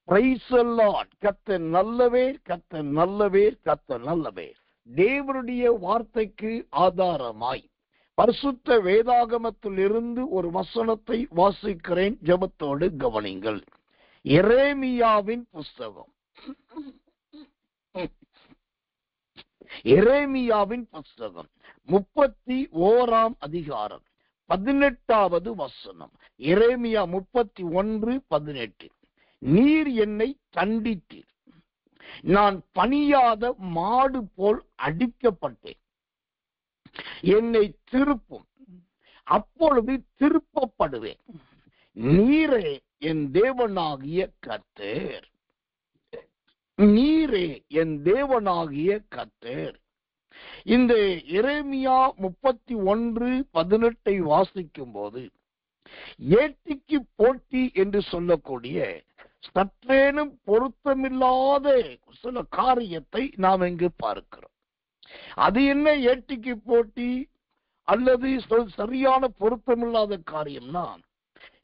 Praise the Lord. கர்த்தர் நல்லவர், கர்த்தர் நல்லவர், கர்த்தர் நல்லவர். தேவனுடைய வார்த்தைக்கு ஆதாரமாய் பரிசுத்த வேதாகமத்திலிருந்து ஒரு வசனத்தை வாசிக்கிறேன். ஜெபத்தோடு கவனிங்கள். எரேமியாவின் புஸ்தகம், எரேமியாவின் புஸ்தகம் 31ஆம் அதிகாரம் 18வது வசனம். எரேமியா 31:18. நீர் என்னை தண்டித்தீர், நான் பணியாத மாடு போல் அடிக்கப்பட்டேன். என்னை திருப்பும், அப்பொழுது திருப்பப்படுவேன். நீரே என் தேவனாகிய கர்த்தர், நீரே என் தேவனாகிய கர்த்தர். இந்த எரேமியா 31:18 வாசிக்கும் போது ஏட்டிக்கு போட்டி என்று சொல்லக்கூடிய சற்றேனும் பொருத்தமில்லாத சில காரியத்தை நாம் இங்கு பார்க்கிறோம். அது என்ன ஏட்டிக்கு போட்டி அல்லது சரியான பொருத்தமில்லாத காரியம்னா,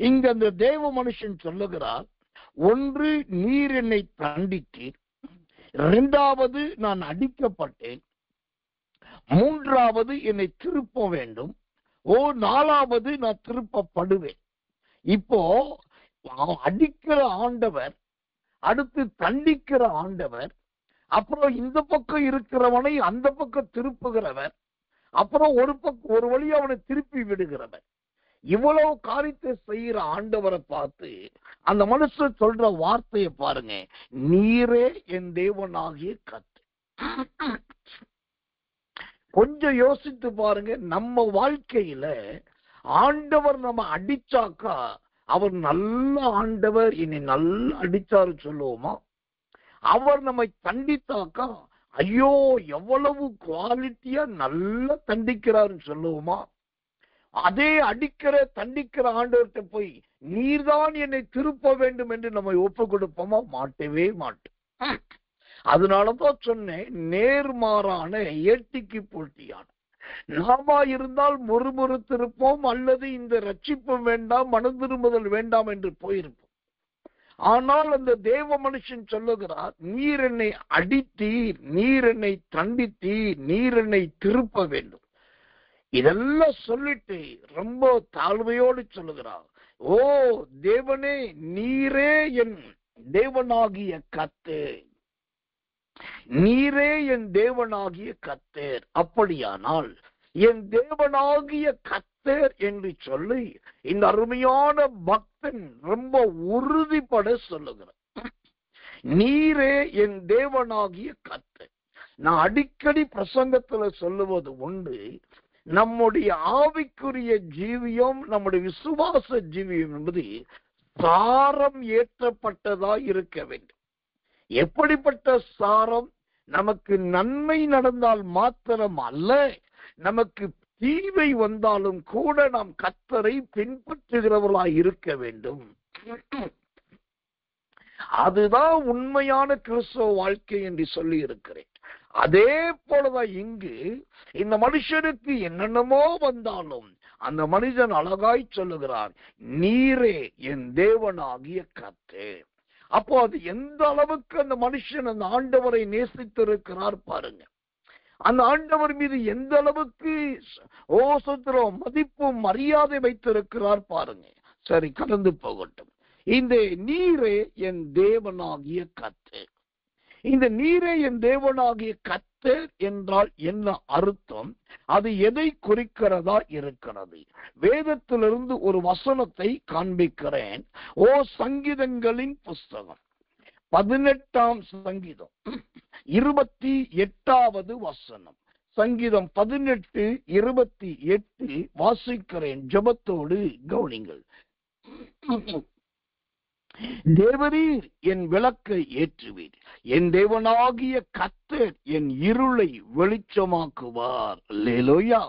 இங்க அந்த தேவ மனுஷன் சொல்லுகிறார், ஒன்று நீர் என்னை தண்டித்தீர், இரண்டாவது நான் அடிக்கப்பட்டேன், மூன்றாவது என்னை திருப்ப வேண்டும், நாலாவது நான் திருப்பப்படுவேன். இப்போ அடிக்கிற ஆண்டவர், அடுத்து தண்டிக்கிற ஆண்டவர், அப்புறம் இந்த பக்கம் இருக்கிறவனை அந்த பக்கம் திருப்புகிறவர், அப்புறம் ஒரு வழி அவனை திருப்பி விடுகிறவர். இவ்வளவு காரியத்தை செய்யற ஆண்டவரை பார்த்து அந்த மனுஷன் சொல்ற வார்த்தையை பாருங்க, நீரே என் தேவனாகிய கர்த்தர். கொஞ்சம் யோசித்து பாருங்க, நம்ம வாழ்க்கையில ஆண்டவர் நம்ம அடிச்சாக்கா அவர் நல்ல ஆண்டவர், என்னை நல்லா அடிச்சாரு சொல்லுவோமா? அவர் நம்மை தண்டித்தாக்கா ஐயோ எவ்வளவு குவாலிட்டியா நல்லா தண்டிக்கிறாருன்னு சொல்லுவோமா? அதே அடிக்கிற தண்டிக்கிற ஆண்டவர்கிட்ட போய் நீர்தான் என்னை திருப்ப வேண்டும் என்று நம்ம ஒப்பு கொடுப்போமா? மாட்டவே மாட்டோம். அதனாலதான் சொன்னேன், நேர்மாறான ஏட்டிக்கு போட்டியான நாம இருந்தால் முறுமுறுத்திருப்போம், அல்லது இந்த ரட்சிப்பும் வேண்டாம், மனம் திரும்புதல் வேண்டாம் என்று போயிருப்போம். ஆனால் அந்த தேவ மனுஷன் சொல்லுகிறார், நீர் என்னை அடித்தீர், நீர் என்னை தண்டித்தீர், நீர் என்னை திருப்ப வேண்டும். இதெல்லாம் சொல்லிட்டு ரொம்ப தாழ்மையோடு சொல்லுகிறார், ஓ தேவனே, நீரே என் தேவனாகிய கர்த்தர், நீரே என் தேவனாகிய கர்த்தர். அப்படியானால் என் தேவனாகிய கர்த்தர் என்று சொல்லி இந்த அருமையான பக்தன் ரொம்ப உறுதிப்பட சொல்லுகிறார், நீரே என் தேவனாகிய கர்த்தர். நான் அடிக்கடி பிரசங்கத்துல சொல்லுவது உண்டு, நம்முடைய ஆவிக்குரிய ஜீவியம், நம்முடைய விசுவாச ஜீவியம் என்பது சாரம் ஏற்றப்பட்டதா இருக்க வேண்டும். எப்படிப்பட்ட சாரம்? நமக்கு நன்மை நடந்தால் மாத்திரம் அல்ல, நமக்கு தீமை வந்தாலும் கூட நாம் கர்த்தரை பின்பற்றுகிறவர்களாய் இருக்க வேண்டும். அதுதான் உண்மையான கிறிஸ்தவ வாழ்க்கை என்று சொல்லி இருக்கிறேன். அதே போலதான் இங்கு இந்த மனுஷனுக்கு என்னென்னமோ வந்தாலும் அந்த மனிதன் அழகாய் சொல்லுகிறார், நீரே என் தேவனாகிய கர்த்தர். அப்போ அது எந்த அளவுக்கு அந்த மனுஷன் அந்த ஆண்டவரை நேசித்திருக்கிறார் பாருங்க. அந்த ஆண்டவர் மீது எந்த அளவுக்கு சோத்திரம் மதிப்பும் மரியாதை வைத்திருக்கிறார் பாருங்க. சரி, கடந்து போகட்டும். இந்த நீரே என் தேவனாகிய கர்த்தர், இந்த நீரே என் தேவனாகிய கர்த்தர் என்றால் என்ன அர்த்தம்? அது எதை குறிக்கிறதா இருக்கிறது? வேதத்திலிருந்து ஒரு வசனத்தை காண்பிக்கிறேன். சங்கீதங்களின் புஸ்தகம் 18ஆம் சங்கீதம் 28வது வசனம். சங்கீதம் 18:28 வாசிக்கிறேன். ஜெபத்தோடு கவனிங்கள். தேவரீர் என் விளக்கை ஏற்றுவீர், என் தேவனாகிய கர்த்தர் என் இருளை வெளிச்சமாக்குவார். அல்லேலூயா.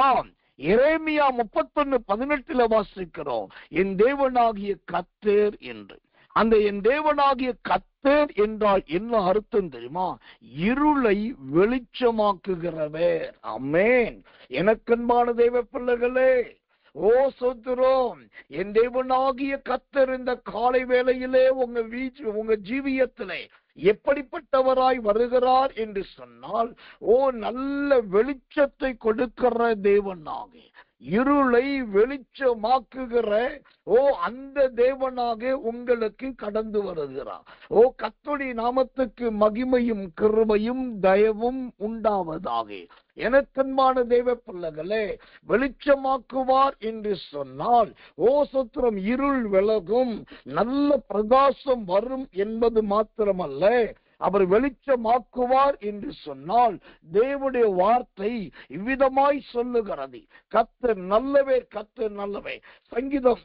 ஆம், எரேமியா 31:18 வாசிக்கிறோம், என் தேவனாகிய கர்த்தர் என்று. அந்த என் தேவனாகிய கர்த்தர் என்றால் என்ன அர்த்தம் தெரியுமா? இருளை வெளிச்சமாக்குகிறவர். ஆமென். எனக்கன்பான தேவ பிள்ளைகளே, ஓ சோத்திரம், என் தேவனாகிய கர்த்தர் இந்த காலை வேளையிலே உங்க ஜீவியத்திலே எப்படிப்பட்டவராய் வருகிறார் என்று சொன்னால், ஓ நல்ல வெளிச்சத்தை கொடுக்கிற தேவனாக, இருளை வெளிச்சமாக்குகிற அந்த தேவனாக உங்களுக்கு கடந்து வருகிறார். கர்த்தருடைய நாமத்துக்கு மகிமையும் கிருபையும் தயவும் உண்டாவதாக. எனக்கன்பான தேவ பிள்ளைகளே, வெளிச்சமாக்குவார் என்று சொன்னால் சோத்திரம், இருள் விலகும், நல்ல பிரகாசம் வரும் என்பது மாத்திரமல்ல, அவர் வெளிச்சமாக்குவார் என்று சொன்னால் தேவனுடைய வார்த்தை இவ்விதமாய் சொல்லுகிறது, கர்த்தர் நல்லவர், கர்த்தர் நல்லவர். சங்கீதம்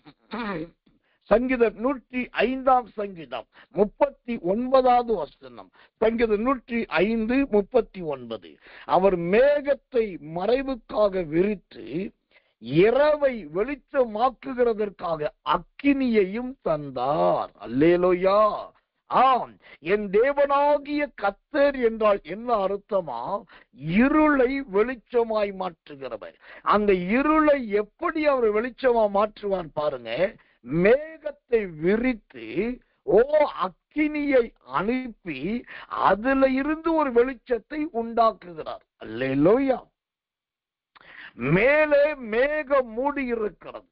105 சங்கீதம் 39வது வசனம். சங்கீதம் 105:39. அவர் மேகத்தை மறைவுக்காக விரித்து இரவை வெளிச்சமாக்குகிறதற்காக அக்கினியையும் தந்தார். அல்லேலூயா. ஆம், என் தேவனாகிய கர்த்தர் என்றால் என்ன அர்த்தமா? இருளை வெளிச்சமாய் மாற்றுகிறவர். அந்த இருளை எப்படி அவர் வெளிச்சமா மாற்றுவான் பாருங்க. மேகத்தை விரித்து அக்கினியை அனுப்பி அதுல இருந்து ஒரு வெளிச்சத்தை உண்டாக்குகிறார். அல்லேலூயா. மேலே மேகம் மூடி இருக்கிறது,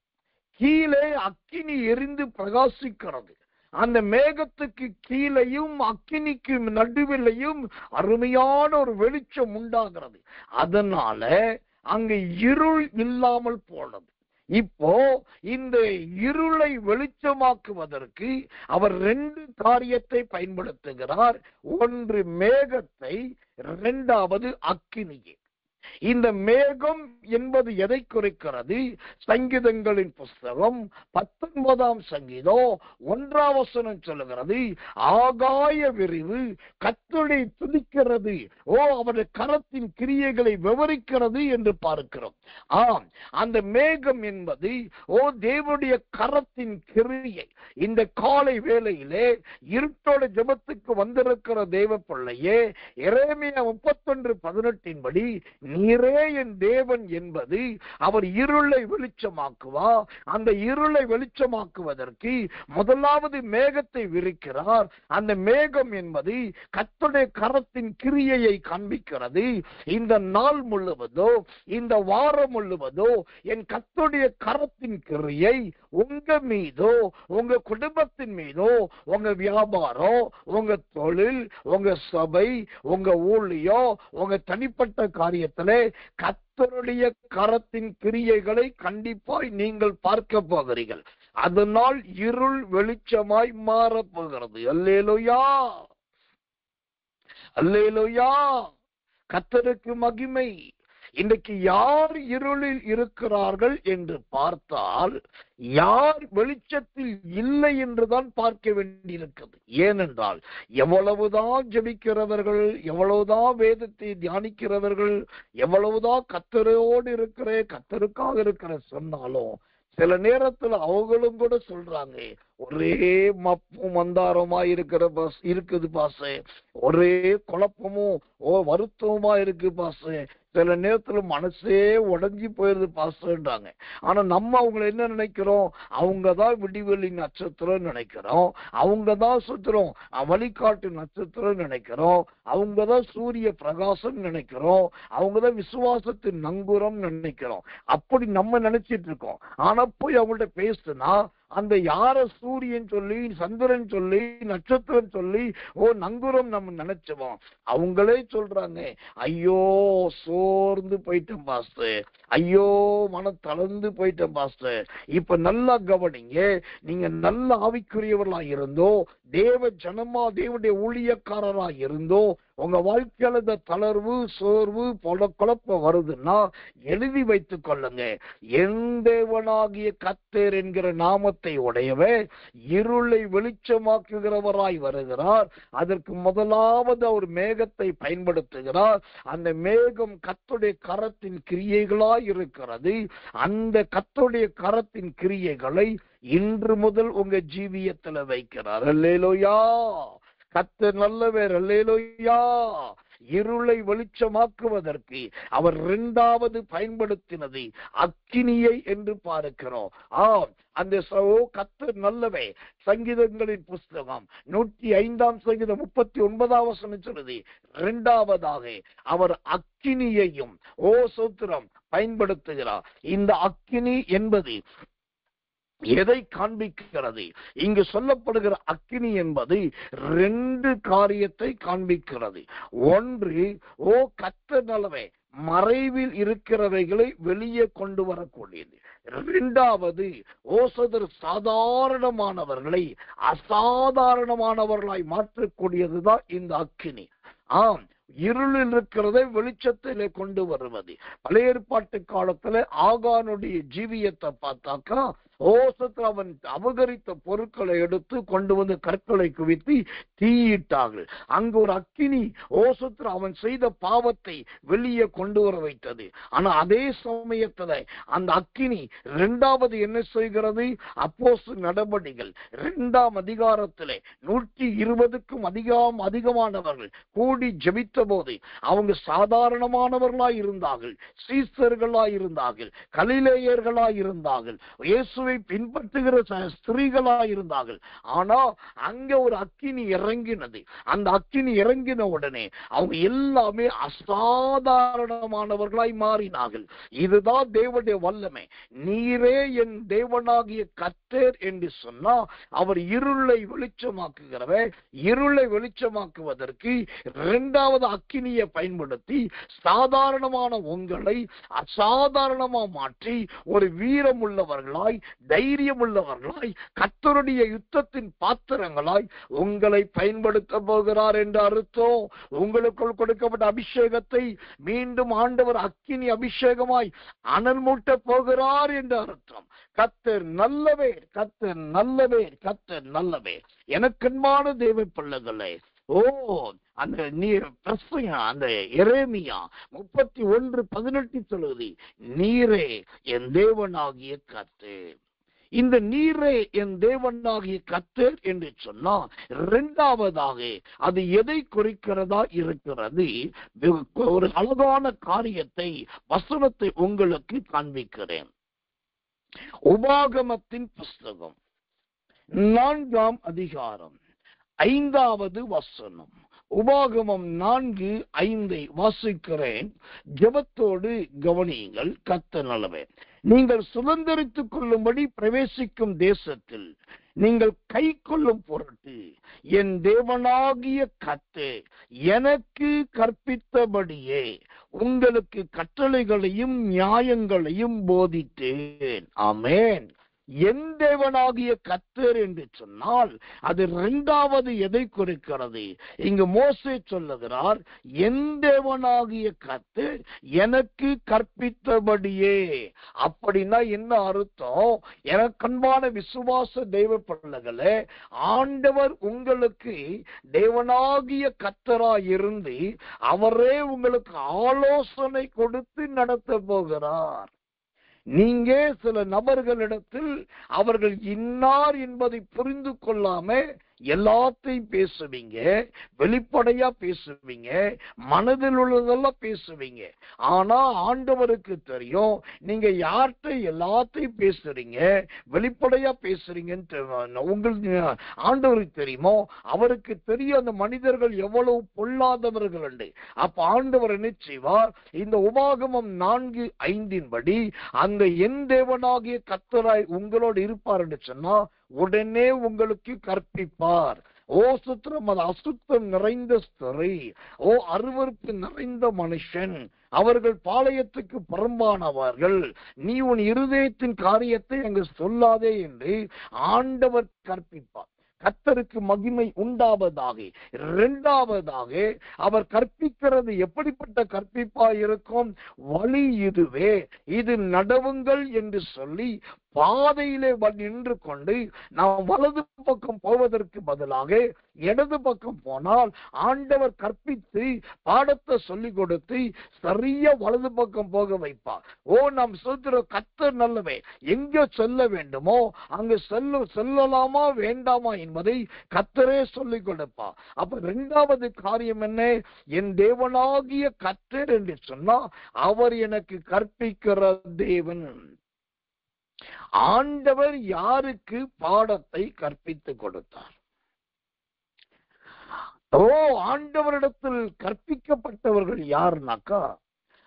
கீழே அக்கினி எரிந்து பிரகாசிக்கிறது. அந்த மேகத்துக்கு கீழையும் அக்கினிக்கு நடுவிலையும் அருமையான ஒரு வெளிச்சம் உண்டாகிறது. அதனால அங்கு இருள் இல்லாமல் போனது. இப்போ இந்த இருளை வெளிச்சமாக்குவதற்கு அவர் 2 காரியத்தை பயன்படுத்துகிறார். ஒன்று மேகத்தை, 2வது அக்கினியை. இந்த மேகம் என்பது எதை குறிக்கிறது? சங்கீதங்களின் புஸ்தகம் 19 சங்கீதம் 1 சொல்லுகிறது, ஆகாய விரிவு கர்த்தரை துதிக்கிறது, அவருடைய கரத்தின் கிரியைகளை விவரிக்கிறது என்று பார்க்கிறோம். ஆம், அந்த மேகம் என்பது தேவனுடைய கரத்தின் கிரியை. இந்த காலை வேளையிலே இருட்டோட ஜெபத்துக்கு வந்திருக்கிற தேவ பிள்ளையே, எரேமியா 31:18 படி, நீரே என் தேவன் என்பது அவர் இருளை வெளிச்சமாக்குவா. அந்த இருளை வெளிச்சமாக்குவதற்கு முதலாவது மேகத்தை விரிக்கிறார். அந்த மேகம் என்பது கர்த்தருடைய கரத்தின் கிரியையை காண்பிக்கிறது. இந்த நாள் முழுவதோ, இந்த வாரம் முழுவதோ என் கர்த்தருடைய கரத்தின் கிரியை உங்க மீதோ, உங்க குடும்பத்தின் மீதோ, உங்க வியாபாரம், உங்க தொழில், உங்க சபை, உங்க ஊழியம், உங்க தனிப்பட்ட காரியத்தில் கர்த்தருடைய கரத்தின் கிரியைகளை கண்டிப்பாய் நீங்கள் பார்க்க போகிறீர்கள். அதனால் இருள் வெளிச்சமாய் மாறப்போகிறது. அல்லேலூயா, அல்லேலூயா. கர்த்தருக்கு மகிமை. இன்றைக்கு யார் இருளில் இருக்கிறார்கள் என்று பார்த்தால், யார் வெளிச்சத்தில் இல்லை என்றுதான் பார்க்க வேண்டியிருக்கிறது. ஏனென்றால் எவ்வளவுதான் ஜெபிக்கிறவர்கள், எவ்வளவுதான் வேதத்தை தியானிக்கிறவர்கள், எவ்வளவுதான் கர்த்தரோடு இருக்கிற, கர்த்தருக்காக இருக்கிற சொன்னாலும் சில நேரத்துல அவங்களும் கூட சொல்றாங்க, ஒரே மப்பும் மந்தாரமா இருக்குது பாச, ஒரே குழப்பமும் வருத்தமா இருக்கு பாச, சில நேரத்துல மனசே உடஞ்சி போயிருது பாஸ்டர்ன்றாங்க. ஆனா நம்ம அவங்களை என்ன நினைக்கிறோம்? அவங்கதான் விடிவெளி நட்சத்திரம் நினைக்கிறோம், அவங்கதான் சுத்திரம் வழிகாட்டு நட்சத்திரம் நினைக்கிறோம், அவங்கதான் சூரிய பிரகாசம் நினைக்கிறோம், அவங்கதான் விசுவாசத்தின் நங்கூரம் நினைக்கிறோம். அப்படி நம்ம நினைச்சிட்டு இருக்கோம். ஆனா போய் அவங்கள்ட்ட பேசுனா அந்த யார சூரியன் சொல்லி, சந்திரன் சொல்லி, நட்சத்திரம் சொல்லி நங்குரம் நம்ம நினைச்சோம். அவங்களே சொல்றாங்க, ஐயோ சோர்ந்து போயிட்டேன் பாஸ்டர், ஐயோ மனம் தளர்ந்து போயிட்டேன் பாஸ்டர். இப்ப நல்லா கவனிங்க, நீங்க நல்ல ஆவிக்குரியவர்களா இருந்தோ, தேவ ஜனமா, தேவனுடைய ஊழியக்காரரா இருந்தோ, உங்க வாழ்க்கையில இந்த தளர்வு, சோர்வு, குழப்பம் வருதுன்னா எழுதி வைத்துக் கொள்ளுங்க. என் தேவனாகிய கர்த்தர் என்கிற நாமத்தை உடையவர் இருளை வெளிச்சமாக்குகிறவராய் வருகிறார். அதற்கு முதலாவது அவர் மேகத்தை பயன்படுத்துகிறார். அந்த மேகம் கர்த்தருடைய கரத்தின் கிரியைகளாய் இருக்கிறது. அந்த கர்த்தருடைய கரத்தின் கிரியைகளை இன்று முதல் உங்க ஜீவியத்துல வைக்கிறார். அல்லேலூயா. கர்த்தர் நல்லவர். அல்லேலூயா. இருளை வெளிச்சமாக்குவதற்கு அவர் இரண்டாவது பயன்படுத்தினது அக்கினியை என்று பார்க்கிறோம். அந்த கர்த்தர் நல்லவே. சங்கீதங்களின் புஸ்தகம் 105 சங்கீதம் 39 சொல்லுது, இரண்டாவதாக அவர் அக்கினியையும் சோத்திரம் பயன்படுத்துகிறார். இந்த அக்கினி என்பது எதை காண்பிக்கிறது? இங்கு சொல்லப்படுகிற அக்கினி என்பது 2 காரியத்தை காண்பிக்கிறது. ஒன்று, கர்த்தர் நல்லவே, மறைவில் இருக்கிறவைகளை வெளியே கொண்டு வரக்கூடியது. இரண்டாவது, சாதாரணமானவர்களை அசாதாரணமானவர்களாய் மாற்றக்கூடியதுதான் இந்த அக்கினி. இருளில் இருக்கிறதை வெளிச்சத்திலே கொண்டு வருவது. பழைய ஏற்பாட்டு காலத்துல ஆகானுடைய ஜீவியத்தை பார்த்தாக்கா, அவன் அபகரித்த பொருட்களை எடுத்து கொண்டு வந்து கற்களை குவித்து தீயிட்டார்கள். அங்கு ஒரு அக்கினி அவன் செய்த பாவத்தை வெளியே கொண்டு வர வைத்தது. ஆனா அதே சமயத்துல அந்த அக்கினி இரண்டாவது என்ன செய்கிறது? அப்போஸ்தலர் நடபடிகள் 2ஆம் அதிகாரத்திலே 120க்கும் அதிகமானவர்கள் கூடி ஜெபித்த போது அவங்க சாதாரணமானவர்களாய் இருந்தார்கள், சீசர்களாய் இருந்தார்கள், கலிலேயர்களாய் இருந்தார்கள், இயேசுவை பின்பற்றுகிற ஸ்திரீகளாய் இருந்தார்கள். ஆனா அங்க ஒரு அக்கினி இறங்கினது. அந்த அக்கினி இறங்கின உடனே அவங்க எல்லாமே அசாதாரணமானவர்களாய் மாறினார்கள். இதுதான் தேவனுடைய வல்லமை. நீரே என் தேவனாகிய கர்த்தர் என்று சொன்னா அவர் இருளை வெளிச்சமாக்குகிறவர். இருளை வெளிச்சமாக்குவதற்கு இரண்டாவது அக்கினியை பயன்படுத்தி சாதாரணமான உங்களை அசாதாரணமா மாற்றி ஒரு வீரம் உள்ளவர்களாய், தைரியம் உள்ளவர்களாய், கர்த்தருடைய யுத்தத்தின் பாத்திரங்களாய் உங்களை பயன்படுத்த போகிறார் என்று அர்த்தம். உங்களுக்குள் கொடுக்கப்பட்ட அபிஷேகத்தை மீண்டும் ஆண்டவர் அக்கினி அபிஷேகமாய் அனல் மூட்ட போகிறார் என்று அர்த்தம். கர்த்தர் நல்லவர், கர்த்தர் நல்லவர், கர்த்தர் நல்லவர். எனக்கன்பான தேவ பிள்ளைகளே, அந்த அந்த எரேமியா 31:18 சொல்லுது, நீரே என் தேவனாகிய கர்த்தர். இந்த நீரே என் தேவனாகிய கர்த்தர் என்று சொன்னா இரண்டாவதாக அது எதை குறிக்கிறதா இருக்கிறது? ஒரு அழகான காரியத்தை, வசனத்தை உங்களுக்கு காண்பிக்கிறேன். உபாகமத்தின் புஸ்தகம் 4ஆம் அதிகாரம் 5வது வசனம். உபாகமம் 4:5 வாசிக்கிறேன். ஜெபத்தோடு கவனியுங்கள். கர்த்தர் நல்லவர். நீங்கள் சுதந்தரித்துக் கொள்ளும்படி பிரவேசிக்கும் தேசத்தில் நீங்கள் கை கொள்ளும் பொருட்டு என் தேவனாகிய கர்த்தர் எனக்கு கற்பித்தபடியே உங்களுக்கு கட்டளைகளையும் நியாயங்களையும் போதித்தேன். ஆமென். என் தேவனாகிய கர்த்தர் என்று சொன்னால் அது இரண்டாவது எதை குறிக்கிறது? இங்கு மோசே சொல்லுகிறார், என் தேவனாகிய கர்த்தர் எனக்கு கற்பித்தபடியே. அப்படின்னா என்ன அர்த்தம்? எனக்கன்பான விசுவாச தெய்வ பிள்ளைகளே, ஆண்டவர் உங்களுக்கு தேவனாகிய கர்த்தராய் இருந்து அவரே உங்களுக்கு ஆலோசனை கொடுத்து நடத்த போகிறார். நீங்க சில நபர்களிடத்தில் அவர்கள் இன்னார் என்பதை புரிந்து கொள்ளாம எல்லாத்தையும் பேசுவீங்க, வெளிப்படையா பேசுவீங்க, மனதில் உள்ளதெல்லாம் பேசுவீங்க. ஆனா ஆண்டவருக்கு தெரியும் நீங்க யார்கிட்ட எல்லாத்தையும் பேசுறீங்க, வெளிப்படையா பேசுறீங்கன்னு உங்களுக்கு ஆண்டவருக்கு தெரியுமோ? அவருக்கு தெரியும் அந்த மனிதர்கள் எவ்வளவு பொல்லாதவர்கள் உண்டு. அப்ப ஆண்டவர் என்ன செய்வார்? இந்த உபாகமம் 4:5 அந்த என் தேவனாகிய கர்த்தராய் உங்களோடு இருப்பார் என்று சொன்னா உடனே உங்களுக்கு கற்பிப்பார். சுத்திரம், அது அசுத்தம் நிறைந்த ஸ்திரீ, அருவருப்பு நிறைந்த மனுஷன், அவர்கள் பாளையத்துக்கு புறம்பானவர்கள், நீ உன் இருதயத்தின் காரியத்தை அங்கு சொல்லாதே என்று ஆண்டவர் கற்பிப்பார். கர்த்தருக்கு மகிமை உண்டாவதாக. இரண்டாவதாக அவர் கற்பிக்கிறது எப்படிப்பட்ட கற்பிப்பா இருக்கும்? வழி இதுவே, இது நடவுங்கள் என்று சொல்லி பாதையிலே நின்று கொண்டு நாம் வலது பக்கம் போவதற்கு பதிலாக இடது பக்கம் போனால் ஆண்டவர் கற்பித்து பாடத்தை சொல்லிக் கொடுத்து சரியா வலது பக்கம் போக வைப்பார். நாம் சொல்கிற கர்த்தர் நல்லவே, எங்க செல்ல வேண்டுமோ அங்கு செல்லலாமா வேண்டாமா என்பதை கர்த்தரே சொல்லிக் கொடுப்பார். அப்ப இரண்டாவது காரியம் என்ன? என் தேவனாகிய கர்த்தர் என்று சொன்னா அவர் எனக்கு கற்பிக்கிற தேவன். ஆண்டவர் யாருக்கு பாடத்தை கற்பித்துக் கொடுத்தார்? ஆண்டவரிடத்தில் கற்பிக்கப்பட்டவர்கள் யாருனாக்கா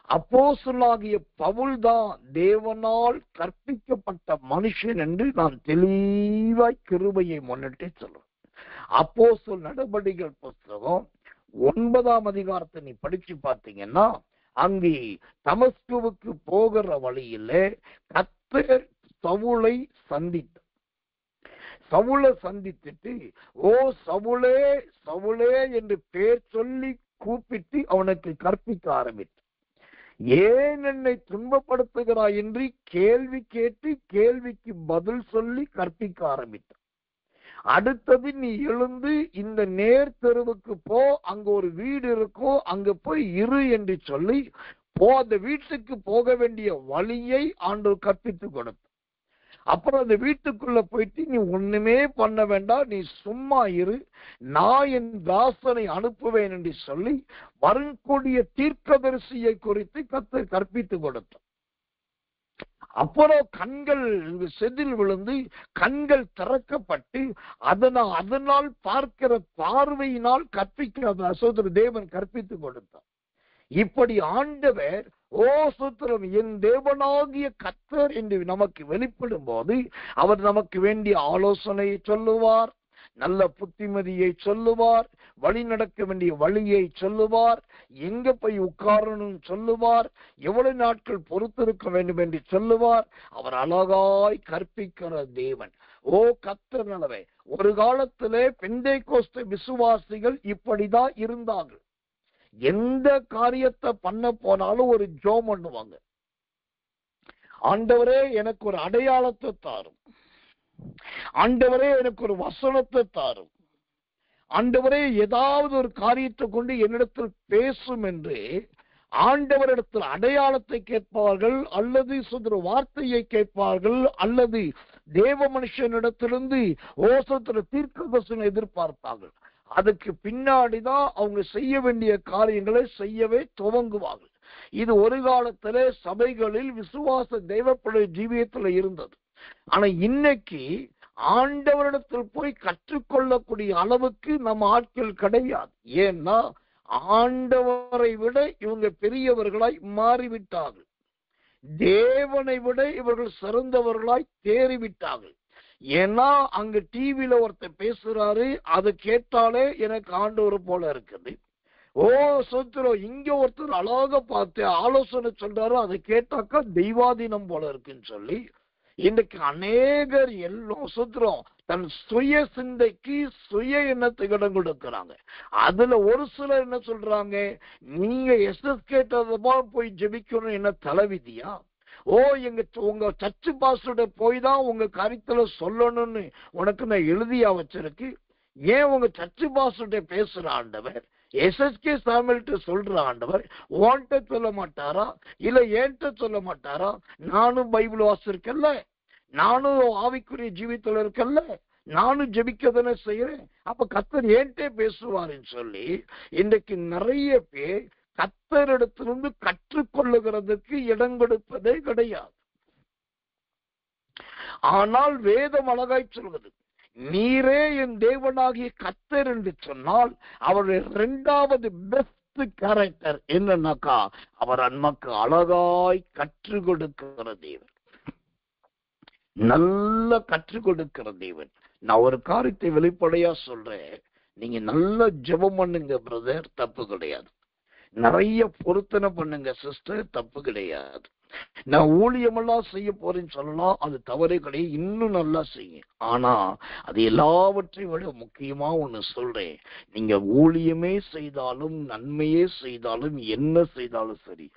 அப்போஸ்தலனாகிய பவுல் தான் தேவனால் கற்பிக்கப்பட்ட மனுஷன் என்று நான் தெளிவாய் கிருபையை முன்னிட்டு சொல்றேன். அப்போஸ்தலர் நடபடிகள் புத்தகம் 9ஆம் அதிகாரத்தை நீ படிச்சு பார்த்தீங்கன்னா அங்கே தமஸ்குவுக்கு போகிற வழியிலே கர்த்தர் சவுலை சந்தித்துட்டு சவுலே சவுலே என்று பேர் சொல்லி கூப்பிட்டு அவனுக்கு கற்பிக்க ஆரம்பித்தார். ஏன் என்னை துன்பப்படுத்துகிறாய் என்று கேள்வி கேட்டு கேள்விக்கு பதில் சொல்லி கற்பிக்க ஆரம்பித்தார். அடுத்தது நீ எழுந்து இந்த நேர் தெருவுக்கு போ, அங்க ஒரு வீடு இருக்கும், அங்க போய் இரு என்று சொல்லி அந்த வீட்டுக்கு போக வேண்டிய வழியை ஆண்டவர் கற்பித்துக் கொடுத்தார். அப்புறம் அந்த வீட்டுக்குள்ள போயிட்டு நீ ஒண்ணுமே பண்ண வேண்டாம், நீ சும்மா இரு, நான் என் தாசனை அனுப்புவேன் என்று சொல்லி வரக்கூடிய தீர்க்கதரிசியை குறித்து கர்த்தர் கற்பித்துக் கொடுத்தார். அப்புறம் கண்கள் செதில் விழுந்து கண்கள் திறக்கப்பட்டு அதனால் பார்க்கிற பார்வையினால் கற்பிக்கிற சகோதர தேவன் கற்பித்துக் கொடுத்தார். இப்படி ஆண்டவர் சுத்திரம் என் தேவனாகிய கர்த்தர் என்று நமக்கு வெளிப்படும் போது அவர் நமக்கு வேண்டிய ஆலோசனையை சொல்லுவார், நல்ல புத்திமதியை சொல்லுவார், வழி நடக்க வேண்டிய வழியை சொல்லுவார், எங்க போய் உட்காரணும் சொல்லுவார், எவ்வளவு நாட்கள் பொறுத்திருக்க வேண்டும் என்று சொல்லுவார். அவர் அழகாய் கற்பிக்கிற தேவன். கர்த்தர் நல்லவே. ஒரு காலத்திலே பெந்தேகோஸ்து விசுவாசிகள் இப்படிதான் இருந்தார்கள். எந்த காரியத்தை பண்ண போனாலும் ஒரு ஜெபம் பண்ணுவாங்க. ஆண்டவரே எனக்கு ஒரு அடையாளத்தை தாரும், ஆண்டவரே எனக்கு ஒரு வசனத்தை தாரும், ஆண்டவரே ஏதாவது ஒரு காரியத்தை கொண்டு என்னிடத்தில் பேசும் என்று ஆண்டவரிடத்தில் அடையாளத்தை கேட்பார்கள், அல்லது சுதந்திர வார்த்தையை கேட்பார்கள், அல்லது தேவ மனுஷனிடத்திலிருந்து தீர்க்கதரிசனம் எதிர்பார்ப்பார்கள். அதுக்கு பின்னாடிதான் அவங்க செய்ய வேண்டிய காரியங்களை செய்யவே துவங்குவார்கள். இது ஒரு காலத்திலே சபைகளில் விசுவாச தெய்வப்படைய ஜீவியத்தில் இருந்தது. ஆனா இன்னைக்கு ஆண்டவரிடத்தில் போய் கற்றுக்கொள்ளக்கூடிய அளவுக்கு நம்ம ஆட்கள் கிடையாது. ஏன்னா ஆண்டவரை விட இவங்க பெரியவர்களாய் மாறிவிட்டார்கள், தேவனை விட இவர்கள் சிறந்தவர்களாய் தேறிவிட்டார்கள். ஏன்னா அங்க டிவியில ஒருத்தர் பேசுறாரு, அதை கேட்டாலே எனக்கு ஆண்டவர் போல இருக்குது. சொத்துறோம் இங்க ஒருத்தர் அழகா பார்த்து ஆலோசனை சொல்றாரு, அதை கேட்டாக்கா தெய்வாதீனம் போல இருக்குன்னு சொல்லி இன்றைக்கு அநேகர் எல்லாம் சொத்துறோம் தன் சுய சிந்தைக்கு சுய எண்ணத்துக்கு இடம் கொடுக்கிறாங்க. அதுல ஒரு சிலர் என்ன சொல்றாங்க, நீங்க எஸ்எஸ் கேட்டதுமா போய் ஜெபிக்கணும் என்ன தலைவிதியா? உங்க சர்ச்சு பாஸ்டர்ட போய் தான் உங்க கருத்துல சொல்லணும்னு உனக்கு நான் எழுதியா வச்சிருக்கு. ஏன் உங்க சர்ச்சு பாஸ்டர்ட பேசுற ஆண்டவர் எஸ்எஸ்கே சாமியல்ட்ட சொல்ற ஆண்டவர் உன்கிட்ட சொல்ல மாட்டாரா? இல்ல என்கிட்ட சொல்ல மாட்டாரா? நானும் பைபிள் வாசிருக்கல்ல, நானும் ஆவிக்குரிய ஜீவித்துல இருக்கல்ல, நானும் ஜெபிக்கதானே செய்யறேன், அப்ப கர்த்தர் என்கிட்ட பேசுவாருன்னு சொல்லி இன்றைக்கு நிறைய பேர் கர்த்தரிடத்திலிருந்து கற்றுக்கொள்ளுகிறதுக்கு இடம் கொடுப்பதே கிடையாது. ஆனால் வேதம் அழகாய் சொல்வது, நீரே என் தேவனாகிய கர்த்தர் என்று சொன்னால் அவருடைய இரண்டாவது பெஸ்ட் கேரக்டர் என்னன்னாக்கா அவர் நமக்கு அழகாய் கற்றுக் கொடுக்கிற தேவன், நல்ல கற்றுக் கொடுக்கிற தேவன். நான் ஒரு காரியத்தை வெளிப்படையா சொல்றேன், நீங்க நல்ல ஜெபம் பண்ணுங்க பிரதர், தப்பு கிடையாது. நிறைய பொருத்தனை பண்ணுங்க சிஸ்டர், தப்பு கிடையாது. நான் ஊழியமெல்லாம் செய்ய போறேன்னு சொல்லலாம், அது தவறே கிடையாது, இன்னும் நல்லா செய்யுங்க. ஆனா அது எல்லாவற்றையும் விட முக்கியமா ஒண்ணு சொல்றேன், நீங்க ஊழியமே செய்தாலும் நன்மையே செய்தாலும் என்ன செய்தாலும் சரி,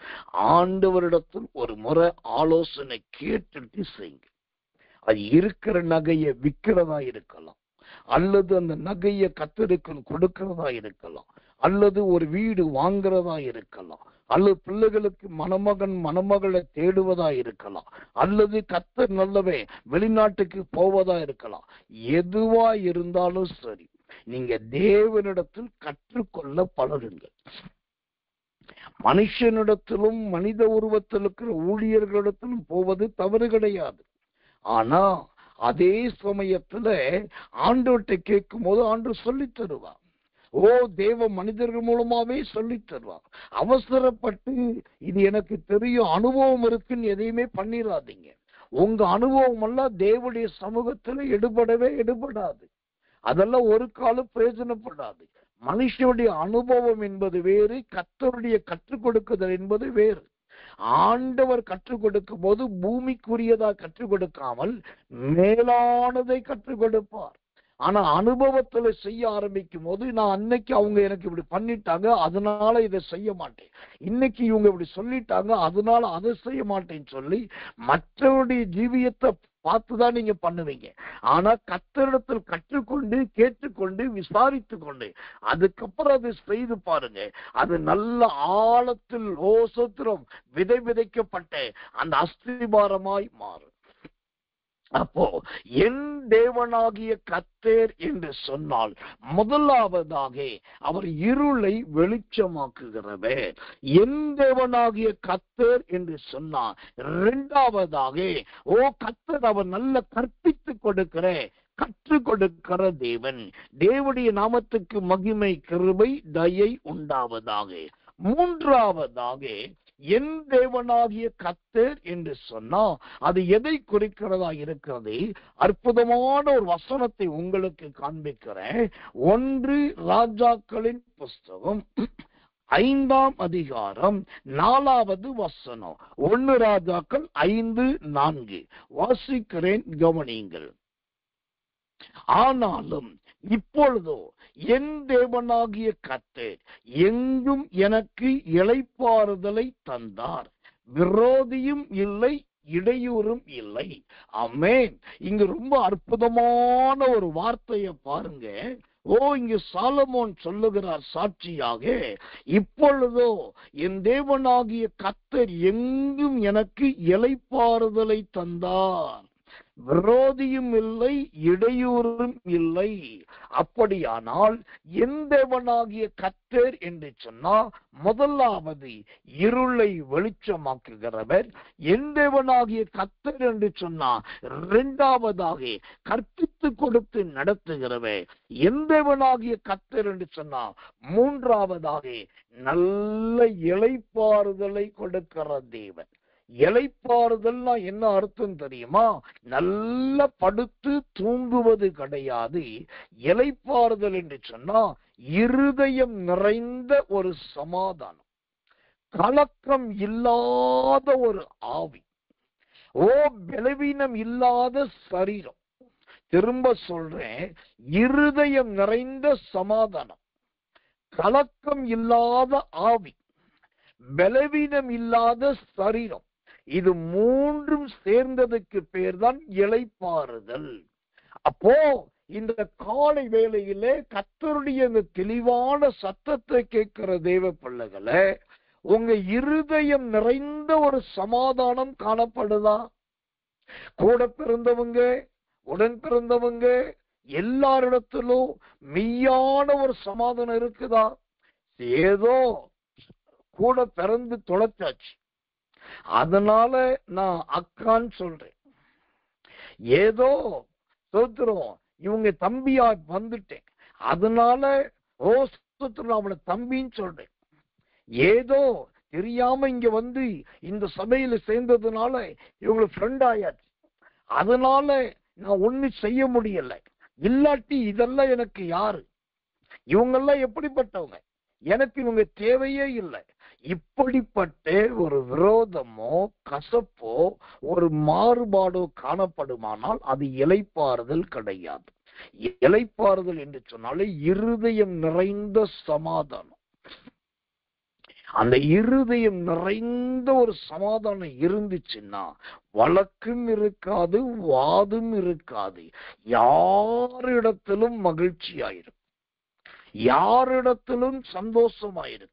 ஆண்டவரிடத்தில் ஒரு முறை ஆலோசனை கேட்டுட்டு செய்யுங்க. அது இருக்கிற நகையை விற்கிறதா இருக்கலாம், அல்லது அந்த நகையை கர்த்தருக்கு கொடுக்கிறதா இருக்கலாம், அல்லது ஒரு வீடு வாங்குறதா இருக்கலாம், அல்லது பிள்ளைகளுக்கு மணமகன் மணமகளை தேடுவதா இருக்கலாம், அல்லது கர்த்தர் நல்லவே வெளிநாட்டுக்கு போவதா இருக்கலாம். எதுவா இருந்தாலும் சரி, நீங்க தேவனிடத்தில் கற்றுக்கொள்ள பழகுங்கள். மனுஷனிடத்திலும் மனித உருவத்தில் இருக்கிற ஊழியர்களிடத்திலும் போவது தவறு கிடையாது. ஆனா அதே சமயத்துல ஆண்டவர்கிட்ட கேட்கும் போது ஆண்டவர் சொல்லி தருவார். தேவ மனிதர்கள் மூலமாவே சொல்லி தருவார். அவசரப்பட்டு இது எனக்கு தெரியும், அனுபவம் இருக்குன்னு எதையுமே பண்ணிடாதீங்க. உங்க அனுபவம் எல்லாம் தேவனுடைய சமூகத்துல எடுபடாது. அதெல்லாம் ஒரு காலம் பிரயோஜனப்படாது. மனுஷனுடைய அனுபவம் என்பது வேறு, கர்த்தருடைய கற்றுக் கொடுக்குதல் என்பது வேறு. ஆண்டவர் கற்றுக் கொடுக்கும் போது பூமிக்குரியதா கற்றுக் கொடுக்காமல் மேலானதை கற்றுக் கொடுப்பார். ஆனா அனுபவத்துல செய்ய ஆரம்பிக்கும் போது, நான் அன்னைக்கு அவங்க எனக்கு இப்படி பண்ணிட்டாங்க, அதனால இதை செய்ய மாட்டேன், இன்னைக்கு இவங்க இப்படி சொல்லிட்டாங்க, அதனால அதை செய்ய மாட்டேன்னு சொல்லி மற்றவருடைய ஜீவியத்தை பார்த்துதான் நீங்க பண்ணுவீங்க. ஆனா கர்த்தரிடத்தில் கற்றுக்கொண்டு கேட்டுக்கொண்டு விசாரித்து கொண்டு அதுக்கப்புறம் அதை செய்து பாருங்க. அது நல்ல ஆழத்தில் சோத்திரம் விதை விதைக்கப்பட்ட அந்த அஸ்திபாரமாய் மாறும். அப்போ என் தேவனாகிய கர்த்தர் என்று சொன்னால், முதலாவதாக அவர் இருளை வெளிச்சமாக்குகிறவர். என் தேவனாகிய கர்த்தர் என்று சொன்னார். இரண்டாவதாக கர்த்தர் அவர் நல்ல கற்பித்து கொடுக்கிற கற்றுக் கொடுக்கிற தேவன். தேவனுடைய நாமத்துக்கு மகிமை கிருபை தயை உண்டாவதாக. மூன்றாவதாக என் தேவனாகிய கர்த்தர் என்று சொன்னா அது எதை குறிக்கிறதா இருக்கிறது? அற்புதமான ஒரு வசனத்தை உங்களுக்கு காண்பிக்கிறேன். 1 ராஜாக்களின் புஸ்தகம் 5ஆம் அதிகாரம் 4வது வசனம். 1 ராஜாக்கள் 5:4 வாசிக்கிறேன், கவனியுங்கள். ஆனாலும் இப்பொழுதோ என் தேவனாகிய கர்த்தர் எங்கும் எனக்கு இளைப்பாறுதலை தந்தார், விரோதியும் இல்லை, இடையூறும் இல்லை. ஆமென். இங்க ரொம்ப அற்புதமான ஒரு வார்த்தையை பாருங்க. இங்கு சாலமோன் சொல்லுகிறார் சாட்சியாக, இப்பொழுதோ என் தேவனாகிய கர்த்தர் எங்கும் எனக்கு இளைப்பாறுதலை தந்தார், விரோதியும் இல்லை, இடையூறும் இல்லை. அப்படியானால் என் தேவனாகிய கர்த்தர் என்று சொன்னா முதலாவது இருளை வெளிச்சமாக்குகிறவர். என் தேவனாகிய கர்த்தர் என்று சொன்னா இரண்டாவதாக கற்பித்து கொடுத்து நடத்துகிறவர். என் தேவனாகிய கர்த்தர் என்று சொன்னா மூன்றாவதாக நல்ல இளைப்பாறுதலை கொடுக்கிற தேவன். இளைப்பாறுதல்னா என்ன அர்த்தம் தெரியுமா? நல்ல படுத்து தூங்குவது கிடையாது. இளைப்பாறுதல் என்று சொன்னா இருதயம் நிறைந்த ஒரு சமாதானம், கலக்கம் இல்லாத ஒரு ஆவி, பலவீனம் இல்லாத சரீரம். திரும்ப சொல்றேன், இருதயம் நிறைந்த சமாதானம், கலக்கம் இல்லாத ஆவி, பலவீனம் இல்லாத சரீரம். இது மூன்றும் சேர்ந்ததுக்கு பேர் தான் இளைப்பாறுதல். அப்போ இந்த காலை வேளையிலே கர்த்தருடைய இந்த தெளிவான சத்தத்தை கேட்கிற தேவ பிள்ளைகளே, உங்க இருதயம் நிறைந்த ஒரு சமாதானம் காணப்படுதா? கூட பிறந்தவங்க, உடன் பிறந்தவங்க எல்லாரிடத்திலும் மெய்யான ஒரு சமாதானம் இருக்குதா? ஏதோ கூட பிறந்து தொலைச்சாச்சு, அதனால நான் அக்கான்னு சொல்றேன். ஏதோ சோத்திரம் இவங்க தம்பியா வந்துட்டேன், அதனால சோத்திரம் அவளை தம்பின்னு சொல்றேன். ஏதோ தெரியாம இங்க வந்து இந்த சபையில சேர்ந்ததுனால இவங்களை ஃப்ரெண்ட் ஆயாச்சு, அதனால நான் ஒண்ணு செய்ய முடியல. இல்லாட்டி இதெல்லாம் எனக்கு யாரு? இவங்கெல்லாம் எப்படிப்பட்டவங்க? எனக்கு இவங்க தேவையே இல்லை. இப்படிப்பட்ட ஒரு விரோதமோ கசப்போ ஒரு மாறுபாடோ காணப்படுமானால் அது இளைப்பாறுதல் கிடையாது. இளைப்பாறுதல் என்று சொன்னாலே இருதயம் நிறைந்த சமாதானம். அந்த இருதயம் நிறைந்த ஒரு சமாதானம் இருந்துச்சுன்னா வழக்கும் இருக்காது, வாதும் இருக்காது. யாரிடத்திலும் மகிழ்ச்சியாயிருக்கும், யாரிடத்திலும் சந்தோஷமாயிருக்கும்.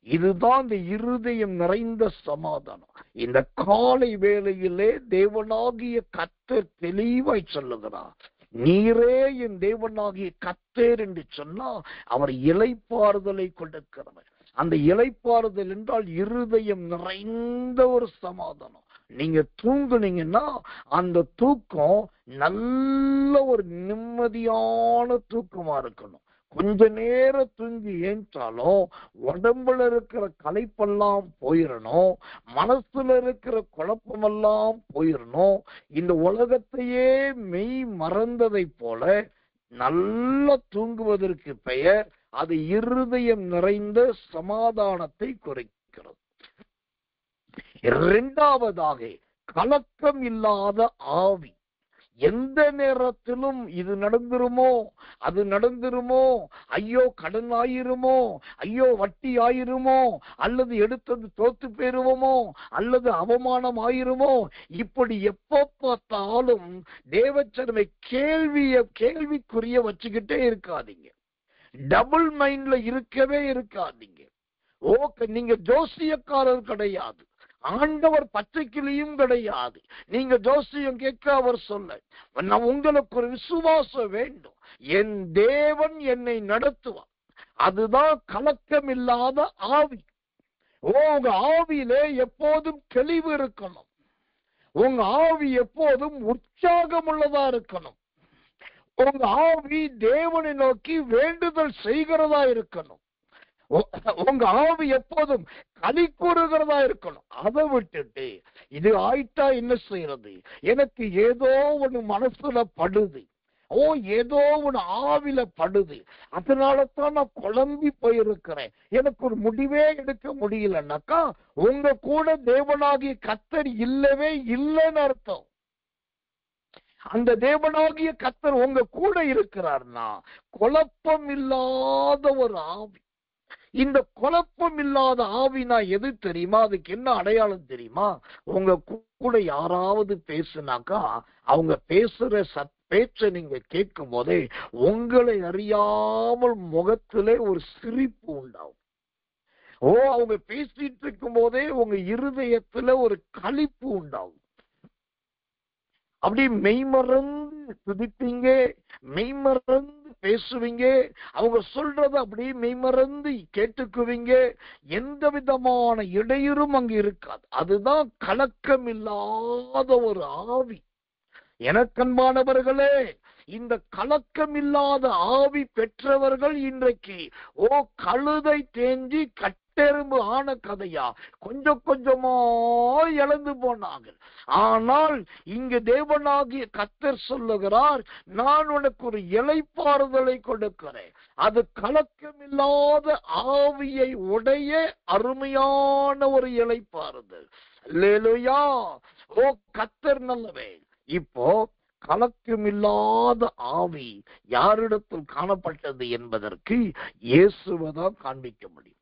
இதுதான் இந்த இருதயம் நிறைந்த சமாதானம். இந்த காலை வேளையிலே தேவனாகிய கர்த்தர் தெளிவாய் சொல்லுகிறார், நீரே என் தேவனாகிய கர்த்தர் என்று சொன்னா அவர் இளைப்பாறுதலை கொடுக்கிறவர். அந்த இளைப்பாறுதல் என்றால் இருதயம் நிறைந்த ஒரு சமாதானம். நீங்க தூங்குனீங்கன்னா அந்த தூக்கம் நல்ல ஒரு நிம்மதியான தூக்கமா இருக்கணும். கொஞ்ச நேரம் தூங்கி ஏஞ்சாலும் உடம்புல இருக்கிற களைப்பெல்லாம் போயிடணும், மனசுல இருக்கிற குழப்பமெல்லாம் போயிடணும். இந்த உலகத்தையே மெய் மறந்ததை போல நல்லா தூங்குவதற்கு பெயர் அது இருதயம் நிறைந்த சமாதானத்தை குறிக்கிறது. இரண்டாவதாக கலக்கம் இல்லாத ஆவி. எந்த நேரத்திலும் இது நடந்துருமோ, அது நடந்துருமோ, ஐயோ கடன் ஆயிருமோ, ஐயோ வட்டி ஆயிருமோ, அல்லது எடுத்தது தோத்து போயிருவோமோ, அல்லது அவமானம் ஆயிருமோ, இப்படி எப்ப பார்த்தாலும் தேவச்சனமை கேள்விக்குரிய வச்சுக்கிட்டே இருக்காதீங்க. டபுள் மைண்ட்ல இருக்கவே இருக்காதீங்க. நீங்க ஜோசியக்காரர் கிடையாது, ஆண்டவர் பச்சைக்கிளியும் கிடையாது. நீங்க ஜோசியம் கேட்க அவர் சொல்ல, உங்களுக்கு ஒரு விசுவாசம் வேண்டும். என் தேவன் என்னை நடத்துவார். அதுதான் கலக்கம் இல்லாத ஆவி. உங்க ஆவியிலே எப்போதும் தெளிவு இருக்கணும். உங்க ஆவி எப்போதும் உற்சாகம் உள்ளதா இருக்கணும். உங்க ஆவி தேவனை நோக்கி வேண்டுதல் செய்கிறதா இருக்கணும். உங்க ஆவி எப்போதும் களி கூறுகிறதா இருக்கணும். அதை விட்டுட்டு இது ஆயிட்டா என்ன செய்யறது, எனக்கு ஏதோ ஒண்ணு மனசுல படுது, ஏதோ ஒண்ணு ஆவில படுது, அதனால தான் நான் குழம்பி போயிருக்கிறேன், எனக்கு ஒரு முடிவே எடுக்க முடியலன்னாக்கா உங்க கூட தேவனாகிய கர்த்தர் இல்லவே இல்லைன்னு அர்த்தம். அந்த தேவனாகிய கர்த்தர் உங்க கூட இருக்கிறார்னா குழப்பம் இல்லாத ஒரு ஆவி. இந்த குழப்பம் இல்லாத ஆவினா எது தெரியுமா? அதுக்கு என்ன அடையாளம் தெரியுமா? உங்க கூட யாராவது பேசுனாக்கா அவங்க பேசுற பேச்ச நீங்க கேட்கும் போதே உங்களை அறியாமல் முகத்திலே ஒரு சிரிப்பு உண்டாகும். அவங்க பேசிட்டு இருக்கும் போதே உங்க இருதயத்துல ஒரு களிப்பு உண்டாகும். அப்படி மெய்மறந்து துதிப்பீங்க, மெய்மறந்து பேசுவீங்க, அவங்க சொல்றத அப்படியே மெய்மறந்து கேட்டுக்குவீங்க. எந்த விதமான இடையூறும் அங்கு இருக்காது. அதுதான் கலக்கம் இல்லாத ஒரு ஆவி. எனக்கன்பானவர்களே, இந்த கலக்கம் இல்லாத ஆவி பெற்றவர்கள் இன்றைக்கு கழுதை தேஞ்சி கட்டெரும்பு ஆன கதையா கொஞ்சம் கொஞ்சமா இழந்து போனார்கள். ஆனால் இங்கு தேவனாகிய கர்த்தர் சொல்லுகிறார், நான் உனக்கு ஒரு இளைப்பாறுதலை கொடுக்கிறேன். அது கலக்கம் இல்லாத ஆவியை உடைய அருமையான ஒரு இளைப்பாறுதல். அல்லேலூயா. கர்த்தர் நல்லவே. இப்போ கலக்கமில்லாத ஆவி யாரிடத்தில் காணப்பட்டது என்பதற்கு இயேசுவைதான் காண்பிக்க முடியும்.